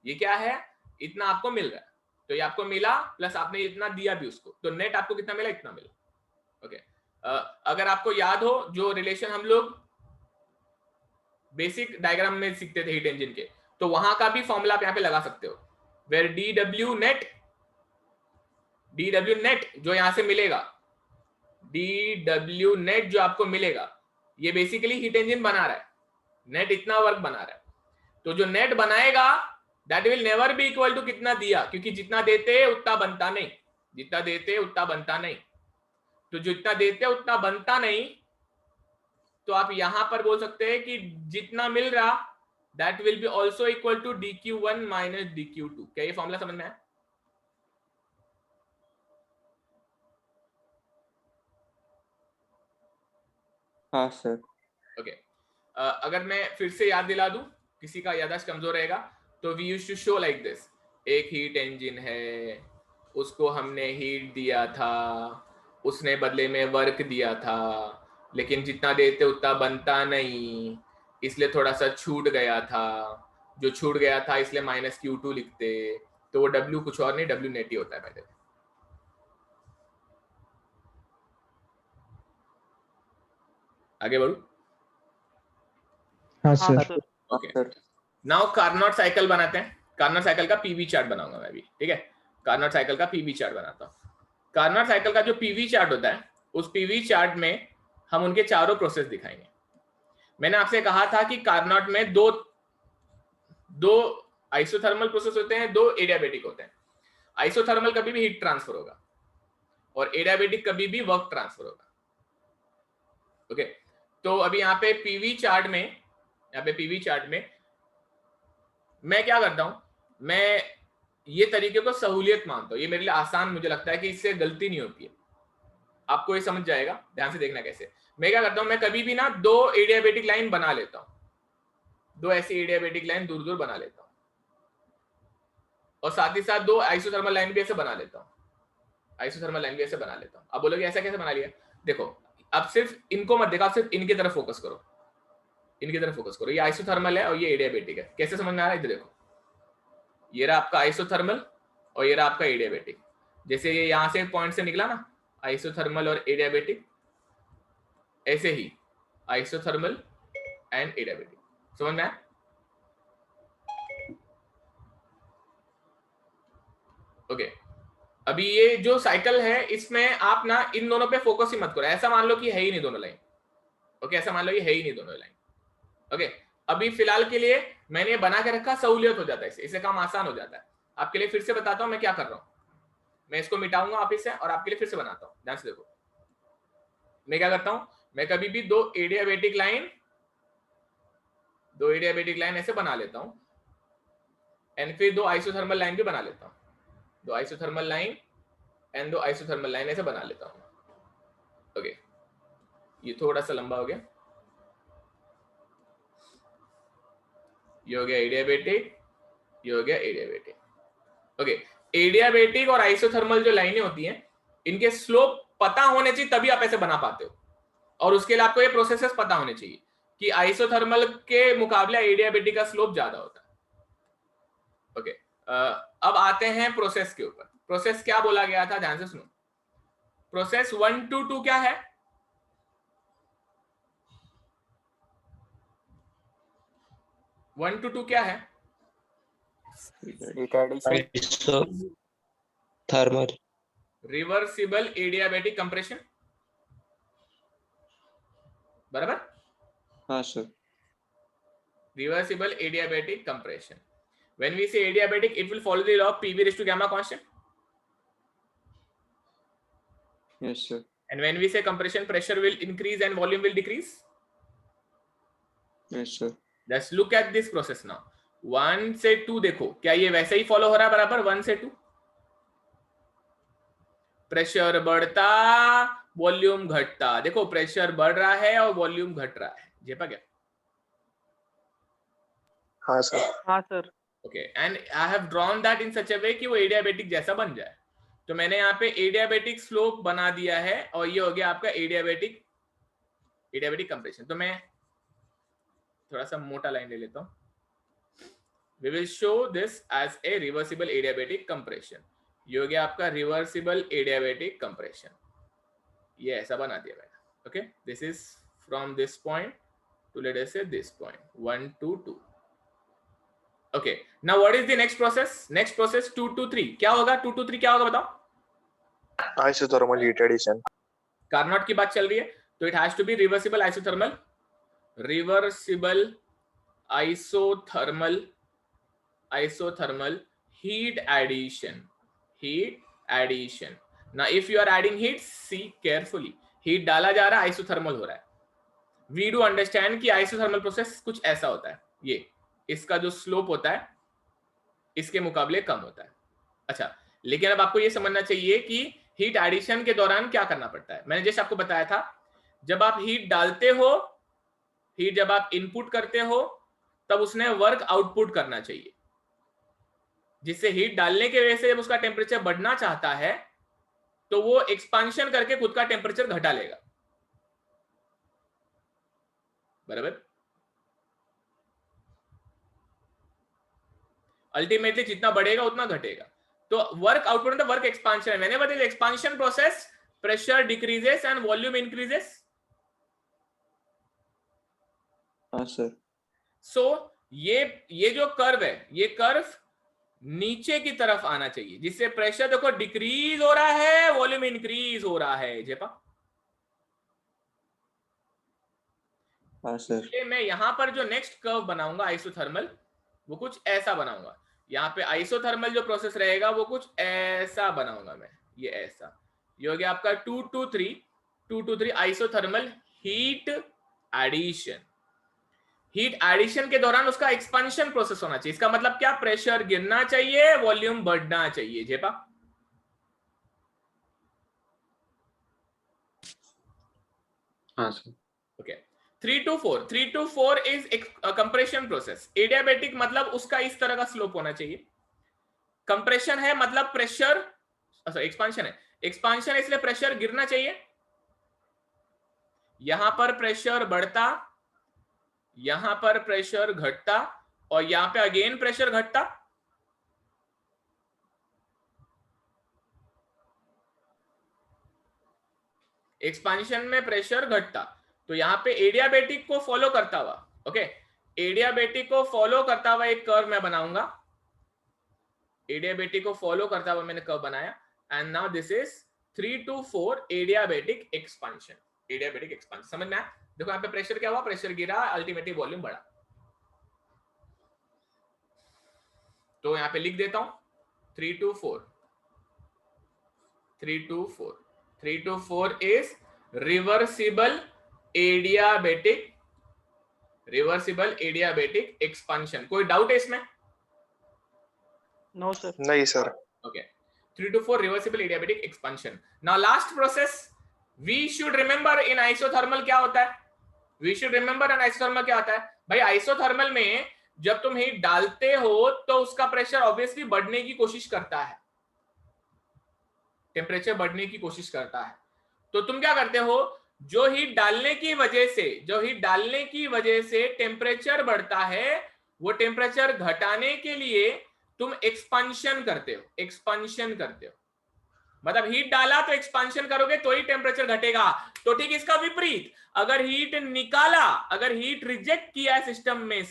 [SPEAKER 1] ये क्या है, इतना आपको मिल रहा है, तो ये आपको मिला प्लस आपने इतना दिया भी उसको, तो नेट आपको कितना मिला, इतना मिला। ओके, अगर आपको याद हो जो रिलेशन हम लोग बेसिक डायग्राम में सीखते थे हीट इंजन के, तो वहां का भी फॉर्मूला आप यहाँ पे लगा सकते हो, वेयर DW नेट जो यहां से मिलेगा, DW नेट जो आपको मिलेगा, ये बेसिकली हीट इंजन बना रहा है, नेट इतना वर्क बना रहा है, तो जो नेट बनाएगा that will never be equal to कितना दिया, क्योंकि जितना देते उतना बनता नहीं, जितना देते उतना बनता नहीं, तो जितना देते उतना बनता नहीं, तो आप यहां पर बोल सकते हैं कि जितना मिल रहा that will be also equal to dq1 minus dq2। क्या ये फॉर्मूला समझ में आया?
[SPEAKER 2] हाँ सर।
[SPEAKER 1] ओके अगर मैं फिर से याद दिला दूं, किसी का याददाश्त कमजोर रहेगा, तो we used to show like this. एक हीट इंजन है, उसको हमने हीट दिया था, उसने बदले में वर्क दिया था, लेकिन जितना देते उतना बनता नहीं, इसलिए थोड़ा सा छूट गया था। जो छूट गया था इसलिए माइनस Q2 लिखते, तो वो W कुछ और नहीं, W नेट ही होता है पहले। आगे बढ़ू?
[SPEAKER 6] हाँ
[SPEAKER 3] हाँ
[SPEAKER 6] sir.
[SPEAKER 3] Sir.
[SPEAKER 1] Okay
[SPEAKER 2] sir
[SPEAKER 1] now Carnot cycle बनाते हैं। कार्नोट साइकिल का पीवी चार्ट बनाऊंगा मैं भी, ठीक है। कार्नोट साइकिल का पीवी चार्ट बनाता हूँ। कार्नोट साइकिल का जो पीवी चार्ट होता है, उस पीवी चार्ट में हम उनके चारों प्रोसेस दिखाएंगे। मैंने आपसे कहा था कि कार्नोट में दो आइसोथर्मल प्रोसेस होते हैं, दो एडियाबेटिक होते हैं। आइसोथर्मल कभी भी हीट ट्रांसफर होगा और एडियाबेटिक कभी भी वर्क ट्रांसफर होगा। ओके तो अभी यहाँ पे पीवी चार्ट में मैं क्या करता हूं, मैं ये तरीके को सहूलियत मानता हूं, ये मेरे लिए आसान मुझे लगता है कि इससे गलती नहीं होती है। आपको ये समझ जाएगा, ध्यान से देखना कैसे। मैं क्या करता हूं, मैं कभी भी ना दो एडियाबेटिक लाइन बना लेता हूं, दो ऐसी एडियाबेटिक लाइन दूर दूर बना लेता हूं, और साथ ही साथ दो आइसोथर्मल लाइन भी ऐसे बना लेता हूं। अब बोलोगे ऐसा कैसे बना लिया? देखो अब सिर्फ इनको मत देखो, आप सिर्फ इनकी तरफ फोकस करो, ये आइसोथर्मल है और ये एडियाबेटिक है। कैसे समझ में आ रहा है? इधर देखो, ये रहा आपका आइसोथर्मल और ये रहा आपका एडियाबेटिक। जैसे ये यहां से पॉइंट से निकला ना, आइसोथर्मल और एडियाबेटिक, ऐसे ही आइसोथर्मल एंड एडियाबेटिक। समझ में आया? ओके अभी ये जो साइकिल है, इसमें आप ना इन दोनों पे फोकस ही मत करो। ऐसा मान लो कि है ही नहीं दोनों लाइन। ओके ऐसा मान लो ये है ही नहीं दोनों लाइन। ओके अभी फिलहाल के लिए मैंने बना के रखा, सहूलियत हो जाता है, इससे काम आसान हो जाता है। आपके लिए फिर से बताता हूं मैं क्या कर रहा हूं। मैं इसको मिटाऊंगा वापिस से और आपके लिए फिर से बनाता हूं, ध्यान से देखो। मैं क्या करता हूं, मैं कभी भी दो एडियाबेटिक लाइन ऐसे बना लेता हूं, एंड फिर दो आइसोथर्मल लाइन भी बना लेता हूं, दो आइसोथर्मल लाइन एंड दो आइसोथर्मल लाइन ऐसे बना लेता हूं। ओके ये थोड़ा सा लंबा हो गया, ये हो गया एडियाबेटिक, ये हो गया एडियाबेटिक। ओके एडियाबेटिक और आइसोथर्मल जो लाइनें होती हैं, इनके स्लोप पता होने चाहिए, तभी आप ऐसे बना पाते हो। और उसके लिए आपको ये प्रोसेसेस पता होने चाहिए कि आइसोथर्मल के मुकाबले एडियाबेटिक का स्लोप ज्यादा होता है। ओके अब आते हैं प्रोसेस के ऊपर। प्रोसेस क्या बोला गया था, ध्यान से सुनो। प्रोसेस 1 to 2 क्या है? वन टू टू क्या है?
[SPEAKER 3] थर्मल
[SPEAKER 1] रिवर्सिबल एडियाबेटिक कंप्रेशन, बराबर?
[SPEAKER 2] हाँ sir.
[SPEAKER 1] Reversible adiabatic compression. When we say adiabatic, it will follow the law of PV raised to gamma constant.
[SPEAKER 2] Yes sir.
[SPEAKER 1] And when we say compression, pressure will increase and volume will decrease.
[SPEAKER 2] Yes sir.
[SPEAKER 1] Let's look at this process now. 1 से 2 देखो, क्या ये वैसे ही follow हो रहा है बराबर 1 से 2? प्रेशर बढ़ता, वॉल्यूम घटता। देखो प्रेशर बढ़ रहा है और वॉल्यूम घट रहा है। जेपा क्या?
[SPEAKER 4] हाँ सर।
[SPEAKER 3] हाँ sir.
[SPEAKER 1] Okay and I have drawn that in such a way कि वो एडियाबेटिक जैसा बन जाए। तो मैंने यहाँ पे एडियाबेटिक स्लोप बना दिया है और ये हो गया आपका एडियाबेटिक कंप्रेशन। तो मैं थोड़ा सा मोटा लाइन ले लेता हूँ। We will show this as a reversible adiabatic compression. ये हो गया आपका रिवर्सिबल एडियाबेटिक कंप्रेशन। ये ऐसा बना दिया मैंने। Okay this is from this point to let us say this point 1 to 2। Okay now what is the next process? Next process 2 to 3 क्या होगा? 2 to 3 क्या होगा बताओ?
[SPEAKER 4] Isothermal heat addition.
[SPEAKER 1] कार्नोट की बात चल रही है तो it has to be reversible isothermal heat addition. Now if you are adding heat, see carefully. Heat डाला जा रहा है, आइसोथर्मल हो रहा है. We do understand कि आइसोथर्मल प्रोसेस कुछ ऐसा होता है. ये इसका जो स्लोप होता है इसके मुकाबले कम होता है. अच्छा, लेकिन अब आपको ये समझना चाहिए कि हीट एडिशन के दौरान क्या करना पड़ता है. मैंने जैसे आपको बताया था, जब आप हीट डालते हो, हीट जब आप इनपुट करते हो, तब उसने वर्क आउटपुट करना चाहिए, जिससे हीट डालने की वजह से जब उसका टेम्परेचर बढ़ना चाहता है तो वो एक्सपांशन करके खुद का टेम्परेचर घटा लेगा. बराबर. अल्टीमेटली जितना बढ़ेगा उतना घटेगा. तो वर्क आउटपुट मतलब वर्क एक्सपांशन है. Whenever there is expansion process, pressure decreases and volume increases.
[SPEAKER 2] हाँ सर.
[SPEAKER 1] सो ये जो कर्व है, ये कर्व नीचे की तरफ आना चाहिए, जिससे प्रेशर देखो डिक्रीज हो रहा है, वॉल्यूम इंक्रीज हो रहा है. जेपा,
[SPEAKER 2] हाँ सर.
[SPEAKER 1] मैं यहां पर जो नेक्स्ट कर्व बनाऊंगा आइसोथर्मल, वो कुछ ऐसा बनाऊंगा. यहाँ पे आइसोथर्मल जो प्रोसेस रहेगा वो कुछ ऐसा बनाऊंगा मैं. ये ऐसा, ये हो गया आपका 2 to 3 isothermal heat addition. Heat addition के दौरान उसका एक्सपांशन प्रोसेस होना चाहिए. इसका मतलब क्या? प्रेशर गिरना चाहिए, वॉल्यूम बढ़ना चाहिए. जेपा,
[SPEAKER 2] हाँ sir.
[SPEAKER 1] Okay. 3 to 4 is compression process. Adiabatic मतलब उसका इस तरह का स्लोप होना चाहिए. कंप्रेशन है मतलब प्रेशर, एक्सपांशन है. एक्सपांशन है इसलिए प्रेशर गिरना चाहिए. यहां पर प्रेशर बढ़ता, यहां पर प्रेशर घटता, और यहां पे अगेन प्रेशर घटता. एक्सपांशन में प्रेशर घटता. तो यहां पे एडियाबेटिक को फॉलो करता हुआ, ओके, एडियाबेटिक को फॉलो करता हुआ एक कर्व मैं बनाऊंगा. एडियाबेटिक को फॉलो करता हुआ मैंने कर्व बनाया. And now this is 3 to 4 adiabatic expansion. Adiabatic expansion समझ में आया? देखो यहाँ पे प्रेशर क्या हुआ, प्रेशर गिरा, अल्टीमेटली वॉल्यूम बढ़ा. तो यहाँ पे लिख देता हूं 3 to 4. 3 to 4. 3 to 4 is reversible adiabatic expansion. कोई डाउट है इसमें?
[SPEAKER 5] No sir.
[SPEAKER 4] नहीं sir.
[SPEAKER 1] Okay. 3 to 4 reversible adiabatic expansion. Now last process we should remember in isothermal क्या होता है? We should remember in isothermal क्या होता है? भाई आइसोथर्मल में जब तुम हीट डालते हो तो उसका प्रेशर ऑब्वियसली बढ़ने की कोशिश करता है, टेम्परेचर बढ़ने की कोशिश करता है. तो तुम क्या करते हो, जो हीट डालने की वजह से टेम्परेचर बढ़ता है, वो टेम्परेचर घटाने के लिए तुम एक्सपांशन करते हो. मतलब हीट डाला तो एक्सपांशन करोगे तो ही टेम्परेचर घटेगा. तो ठीक इसका विपरीत, अगर हीट निकाला, अगर हीट रिजेक्ट किया सिस्टम में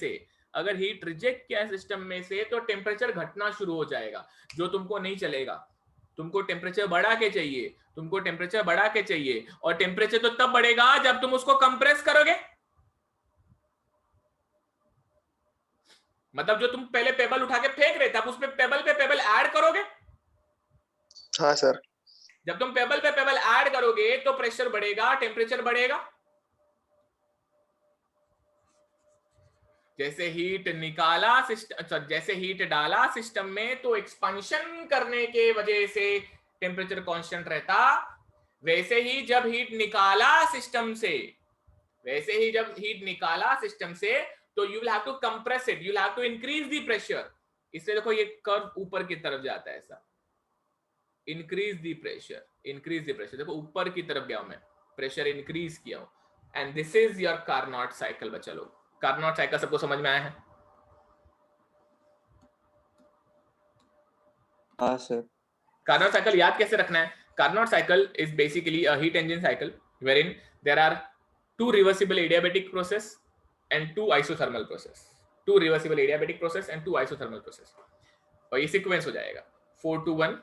[SPEAKER 1] से, तो टेम्परेचर घटना शुरू हो जाएगा, जो तुमको नहीं चलेगा. तुमको टेम्परेचर बढ़ा के चाहिए, और टेम्परेचर तो तब बढ़ेगा जब तुम उसको कंप्रेस करोगे. मतलब जो तुम पहले पेबल उठा के फेंक रहे थे, आप उसमें पेबल पे पेबल ऐड करोगे.
[SPEAKER 4] हाँ सर.
[SPEAKER 1] जब तुम पेबल पे पेबल ऐड करोगे तो प्रेशर बढ़ेगा, टेम्परेचर बढ़ेगा. जैसे हीट डाला सिस्टम में तो एक्सपांशन करने के वजह से टेम्परेचर कांस्टेंट रहता. वैसे ही जब हीट निकाला सिस्टम से, तो you will have to compress it, you will have to increase the pressure. इसलिए देखो ये कर्व ऊपर की तरफ जाता है, ऐसा इंक्रीज द प्रेशर. देखो ऊपर की तरफ गया हूं मैं, प्रेशर इंक्रीज किया हूं. And this is your Carnot cycle. बच्चा लोग, कार्नोट साइकिल सबको समझ में आया है?
[SPEAKER 2] हाँ सर.
[SPEAKER 1] कार्नोट साइकिल याद कैसे रखना है? Carnot cycle is basically a heat engine cycle wherein there are 2 reversible adiabatic process and 2 isothermal process. 2 reversible adiabatic process and 2 isothermal process. और ये सीक्वेंस हो जाएगा 4 to 1.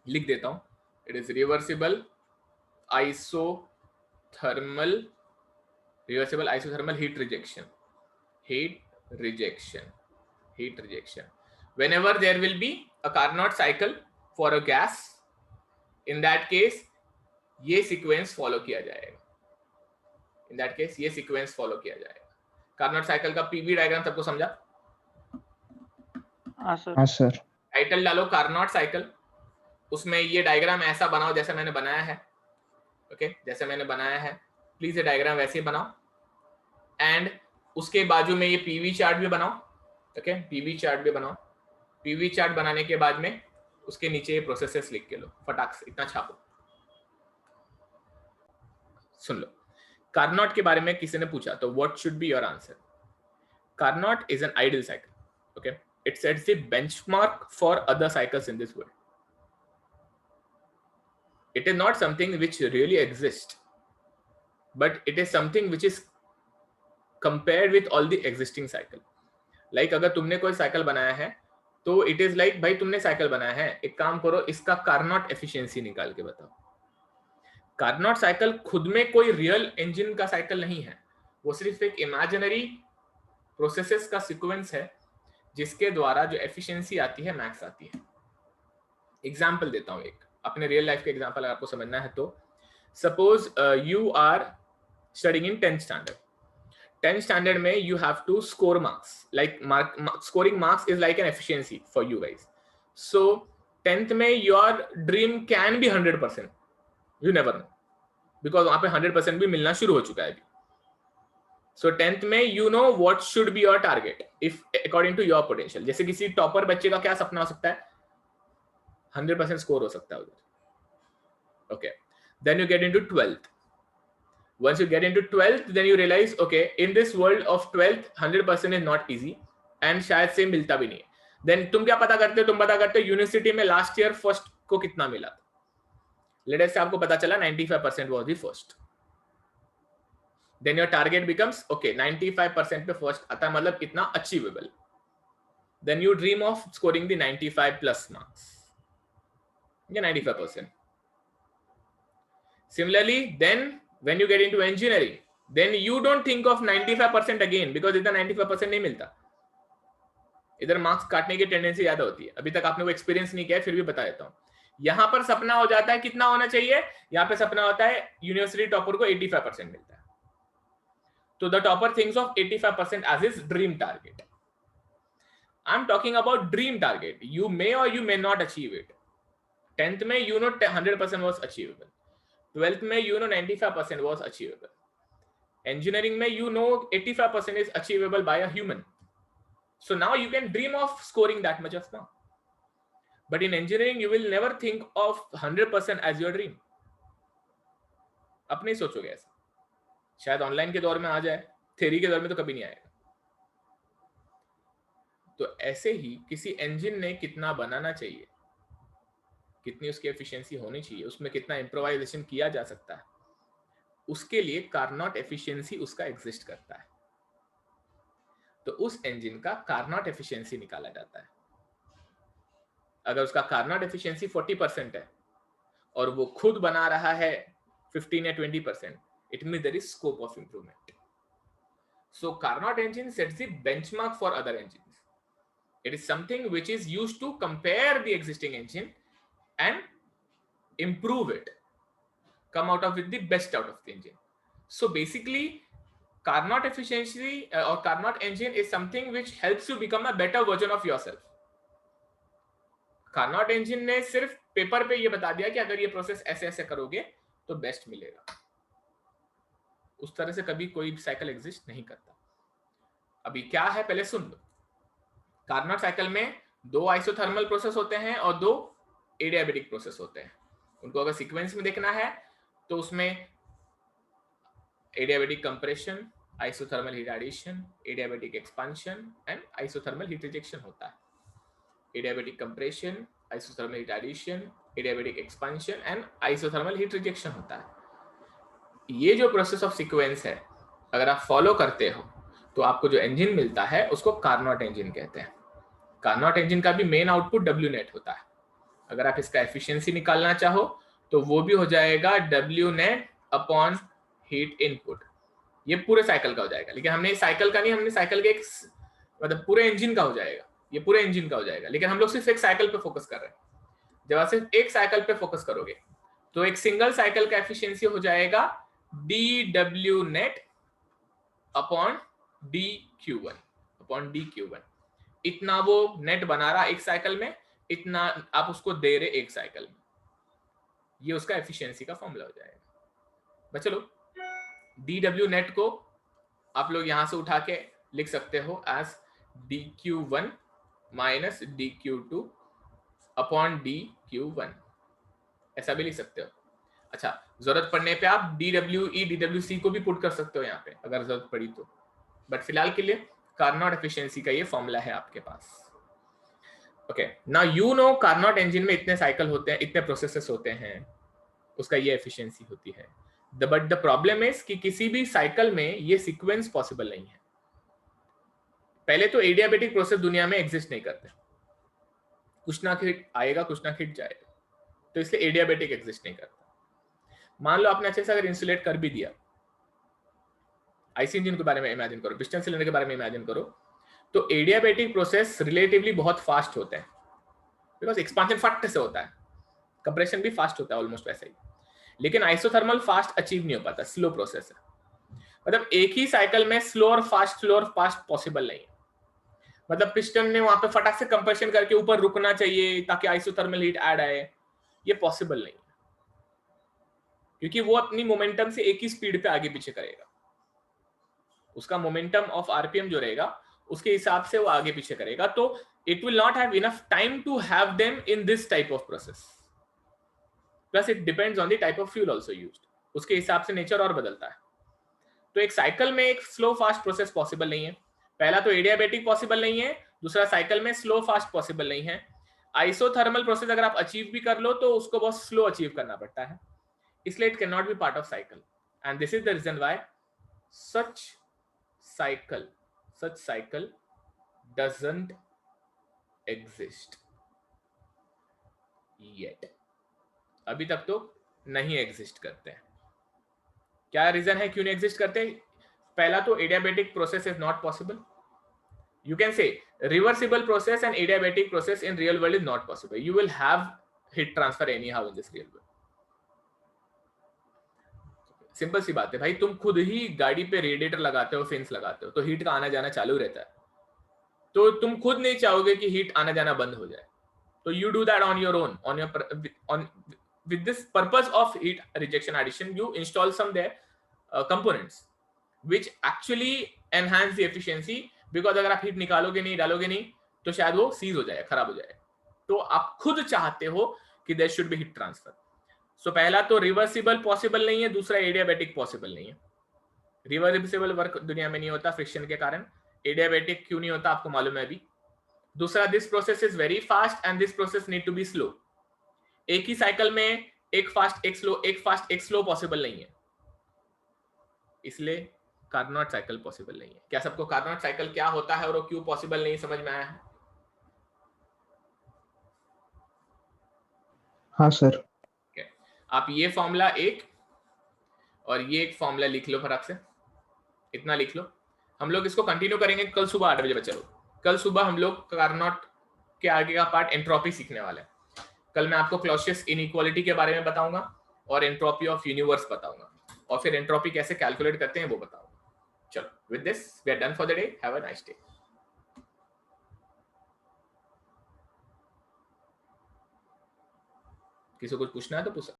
[SPEAKER 1] लिख देता हूं. It is reversible isothermal heat rejection. Whenever there will be a Carnot cycle for a gas, in that case ये sequence follow किया जाएगा, इन दैट केस ये सीक्वेंस फॉलो किया जाएगा। कार्नोट साइकिल का पीवी डायग्राम सबको समझा?
[SPEAKER 2] हाँ सर।
[SPEAKER 1] टाइटल डालो कार्नोट साइकिल, उसमें ये डायग्राम ऐसा बनाओ जैसे मैंने बनाया है। ओके, जैसे मैंने बनाया है प्लीज ये डायग्राम वैसे ही बनाओ, एंड उसके बाजू में ये पीवी चार्ट भी बनाओ। ओके, पीवी चार्ट भी बनाओ। पीवी चार्ट बनाने के बाद में उसके नीचे ये प्रोसेसेस लिख के लो, फटाक से इतना छापो। सुन लो, कार्नोट के बारे में किसी ने पूछा तो what should be your answer? Carnot is an ideal cycle. Okay, it sets the benchmark for other cycles in this world. It is not something which really exists, but it is something which is compared with all the existing cycle. Like अगर तुमने कोई cycle बनाया है तो it is like भाई तुमने cycle बनाया है, एक काम करो इसका कार्नोट एफिशिएंसी निकाल के बताओ। कार्नोट साइकिल खुद में कोई रियल इंजन का साइकिल नहीं है, वो सिर्फ एक इमेजिनरी प्रोसेसेस का सीक्वेंस है जिसके द्वारा जो एफिशिएंसी आती है मैक्स आती है। एग्जाम्पल देता हूं, एक अपने रियल लाइफ के एग्जाम्पल अगर आपको समझना है तो suppose you are studying in 10th standard. 10th standard में you have to score marks, like scoring marks is like an efficiency for you guys. So 10th में your dream can be 100%, you never know, because वहां पे 100% भी मिलना शुरू हो चुका है अभी। So 10th में you know what should be your target if according to your potential. जैसे किसी टॉपर बच्चे का क्या सपना हो सकता है? 100% स्कोर हो सकता है उधर। Okay, then you get into 12th. Once you get into 12th, then you realize okay, in this world of 12th 100% is not easy and शायद से मिलता भी नहीं है। Then तुम क्या पता करते हो? तुम पता करते हो यूनिवर्सिटी में लास्ट ईयर फर्स्ट को कितना मिला था। लेटेस्ट से आपको पता चला 95% was the first. Then your target becomes okay 95% पे फर्स्ट आता है, मतलब इतना achievable. Then you dream of scoring the 95 plus marks, yeah, 95%. Similarly, then when you get into engineering, then you don't think of 95% again because इतना 95% नहीं मिलता। इधर marks काटने की टेंडेंसी ज्यादा होती है। अभी तक आपने वो एक्सपीरियंस नहीं किया, फिर भी बता देता हूँ। यहाँ पर सपना हो जाता है कितना होना चाहिए, यहाँ पे सपना होता है यूनिवर्सिटी टॉपर को 85% मिलता है। So the topper thinks of 85% as his dream target. I'm talking about dream target. You may or you may not achieve it. 10th में you know 100% was achievable. 12th में you know 95% was achievable. Engineering में you know 85% is achievable by a human. So now you can dream of scoring that much as now. But in engineering you will never think of 100% as your dream. अब नहीं सोचोगे ऐसा। शायद online के दौर में आ जाए, थ्योरी के दौर में तो कभी नहीं आएगा। तो ऐसे ही किसी इंजन ने कितना बनाना चाहिए, कितनी उसकी एफिशिएंसी होनी चाहिए, उसमें कितना इम्प्रोवाइजेशन किया जा सकता है, उसके लिए कार्नोट एफिशिएंसी उसका एग्जिस्ट करता है। तो उस इंजन का कार्नोट एफिशिएंसी निकाला जाता है। अगर उसका कार्नोट एफिशिएंसी 40% है और वो खुद बना रहा है 15 या 20%, it means there is scope of improvement. So Carnot engine sets the benchmark for other engines. It is something which is used to compare the existing engine and improve it, come out of with the best out of the engine. So basically Carnot efficiency or Carnot engine is something which helps you become a better version of yourself. Carnot engine ने सिर्फ paper पे ये बता दिया कि अगर ये process ऐसे ऐसे करोगे तो बेस्ट मिलेगा। उस तरह से कभी कोई साइकिल एग्जिस्ट नहीं करता। अभी क्या है पहले सुन लो। कार्नोट साइकिल में 2 आइसोथर्मल प्रोसेस होते हैं और 2 एडियाबेटिक प्रोसेस होते हैं। उनको अगर सीक्वेंस में देखना है तो उसमें adiabatic compression, isothermal heat addition, adiabatic expansion and isothermal heat rejection होता है। Adiabatic compression, isothermal heat addition, adiabatic expansion and isothermal heat rejection होता है। ये जो प्रोसेस ऑफ सीक्वेंस है अगर आप फॉलो करते हो तो आपको जो इंजन मिलता है उसको कार्नोट इंजन कहते हैं। कार्नोट इंजन का भी मेन आउटपुट W नेट होता है। अगर आप इसका एफिशिएंसी निकालना चाहो तो वो भी हो जाएगा W net upon heat input. ये पूरे साइकिल का हो जाएगा, लेकिन हमने साइकिल का नहीं, हमने साइकिल के एक मतलब पूरे इंजन का हो जाएगा, ये पूरे इंजन का हो जाएगा। लेकिन हम लोग सिर्फ एक साइकिल पे फोकस कर रहे हैं। जब आप सिर्फ एक साइकिल पे फोकस करोगे तो एक सिंगल साइकिल का एफिशिएंसी हो जाएगा dw नेट अपॉन dq1 इतना वो नेट बना रहा एक साइकिल में, इतना आप उसको दे रहे एक साइकिल में। ये उसका एफिशिएंसी का फॉर्मूला हो जाएगा। बस चलो dw नेट को आप लोग यहां से उठा के लिख सकते हो as dq1 minus dq2 upon dq1, ऐसा भी लिख सकते हो। अच्छा, जरूरत पड़ने पे आप dwe dwc को भी पुट कर सकते हो यहाँ पे अगर जरूरत पड़ी तो, बट फिलहाल के लिए कार्नोट एफिशिएंसी का ये फॉर्मूला है आपके पास। Okay, now you know Carnot engine में इतने साइकिल होते हैं, इतने प्रोसेसेस होते हैं, उसका ये एफिशिएंसी होती है। बट द प्रॉब्लम इज कि किसी भी साइकिल में ये सीक्वेंस पॉसिबल नहीं है। पहले तो एडियाबेटिक प्रोसेस दुनिया में एग्जिस्ट नहीं करते, कुछ ना हिट आएगा कुछ ना हिट जाएगा, तो इसलिए एडियाबेटिक एग्जिस्ट नहीं करता। मान लो आपने अच्छे से अगर इंसुलेट कर भी दिया, आईसी इंजन के बारे में इमेजिन करो, पिस्टन सिलेंडर के बारे में इमेजिन करो, तो एडियाबेटिक प्रोसेस रिलेटिवली बहुत फास्ट होते हैं बिकॉज एक्सपांशन फट से होता है, कंप्रेशन भी फास्ट होता है ऑलमोस्ट वैसे ही, लेकिन आइसोथर्मल फास्ट अचीव नहीं हो पाता, स्लो प्रोसेस है। मतलब एक ही साइकिल में स्लो और फास्ट पॉसिबल नहीं है। मतलब पिस्टन ने वहां पे फटाक से कंप्रेशन करके ऊपर रुकना चाहिए ताकि आइसोथर्मल हीट ऐड आए, ये पॉसिबल नहीं है, क्योंकि वो अपनी मोमेंटम से एक ही स्पीड पे आगे पीछे करेगा। उसका मोमेंटम ऑफ आरपीएम जो रहेगा उसके हिसाब से वो आगे पीछे करेगा, तो it will not have enough time to have them in this type of process. Plus it depends on the type of fuel also used, उसके हिसाब से नेचर और बदलता है। तो एक साइकिल में एक स्लो फास्ट प्रोसेस पॉसिबल नहीं है। पहला तो एडियाबेटिक पॉसिबल नहीं है, दूसरा साइकिल में स्लो फास्ट पॉसिबल नहीं है। आइसोथर्मल प्रोसेस अगर आप अचीव भी कर लो तो उसको बहुत स्लो अचीव करना पड़ता है, इसलिए it can not be part of cycle, and this is the reason why such cycle doesn't exist yet। अभी तक तो नहीं एग्जिस्ट करते हैं। क्या रीजन है क्यों नहीं एग्जिस्ट करते? पहला तो adiabatic process is not possible. You can say reversible process and adiabatic process in real world is not possible. You will have heat transfer anyhow in this real world. Simple सी बात है भाई, तुम खुद ही गाड़ी पे radiator लगाते हो, फेंस लगाते हो, तो हीट का आना जाना चालू रहता है, तो तुम खुद नहीं चाहोगे कि हीट आना जाना बंद हो जाए। तो you do that on your own, on with this purpose of heat rejection addition, you install some there components which actually enhance the efficiency, because अगर आप हीट निकालोगे नहीं, डालोगे नहीं, तो शायद वो सीज हो जाए, खराब हो जाए। तो आप खुद चाहते हो कि there should be heat transfer. So पहला तो रिवर्सिबल पॉसिबल नहीं है, दूसरा एडियाबेटिक पॉसिबल नहीं है। रिवर्सिबल वर्क दुनिया में नहीं होता फ्रिक्शन के कारण, एडियाबेटिक क्यों नहीं होता आपको मालूम है अभी। दूसरा, this process is very fast and this process need to be slow. एक ही साइकिल में एक फास्ट एक स्लो, एक फास्ट एक स्लो पॉसिबल नहीं है, इसलिए कार्नोट साइकिल पॉसिबल नहीं है। क्या सबको कार्नोट साइकिल क्या होता है और वो क्यों पॉसिबल नहीं समझ में आया है?
[SPEAKER 2] हाँ सर।
[SPEAKER 1] आप ये फॉर्मूला एक और ये एक फॉर्मूला लिख लो फटाक से, इतना लिख लो। हम लोग इसको कंटिन्यू करेंगे कल सुबह 8 बजे बच्चे लोग। कल सुबह हम लोग कार्नोट के आगे का पार्ट एंट्रोपी सीखने वाले हैं। कल मैं आपको क्लॉसियस इनइक्वालिटी के बारे में बताऊंगा और एंट्रोपी ऑफ यूनिवर्स बताऊंगा, और फिर एंट्रोपी कैसे कैलकुलेट करते हैं वो बताऊंगा। चलो, with this we are done for the day. Have a nice day. किसी को कुछ पूछना है तो पूछ सकते।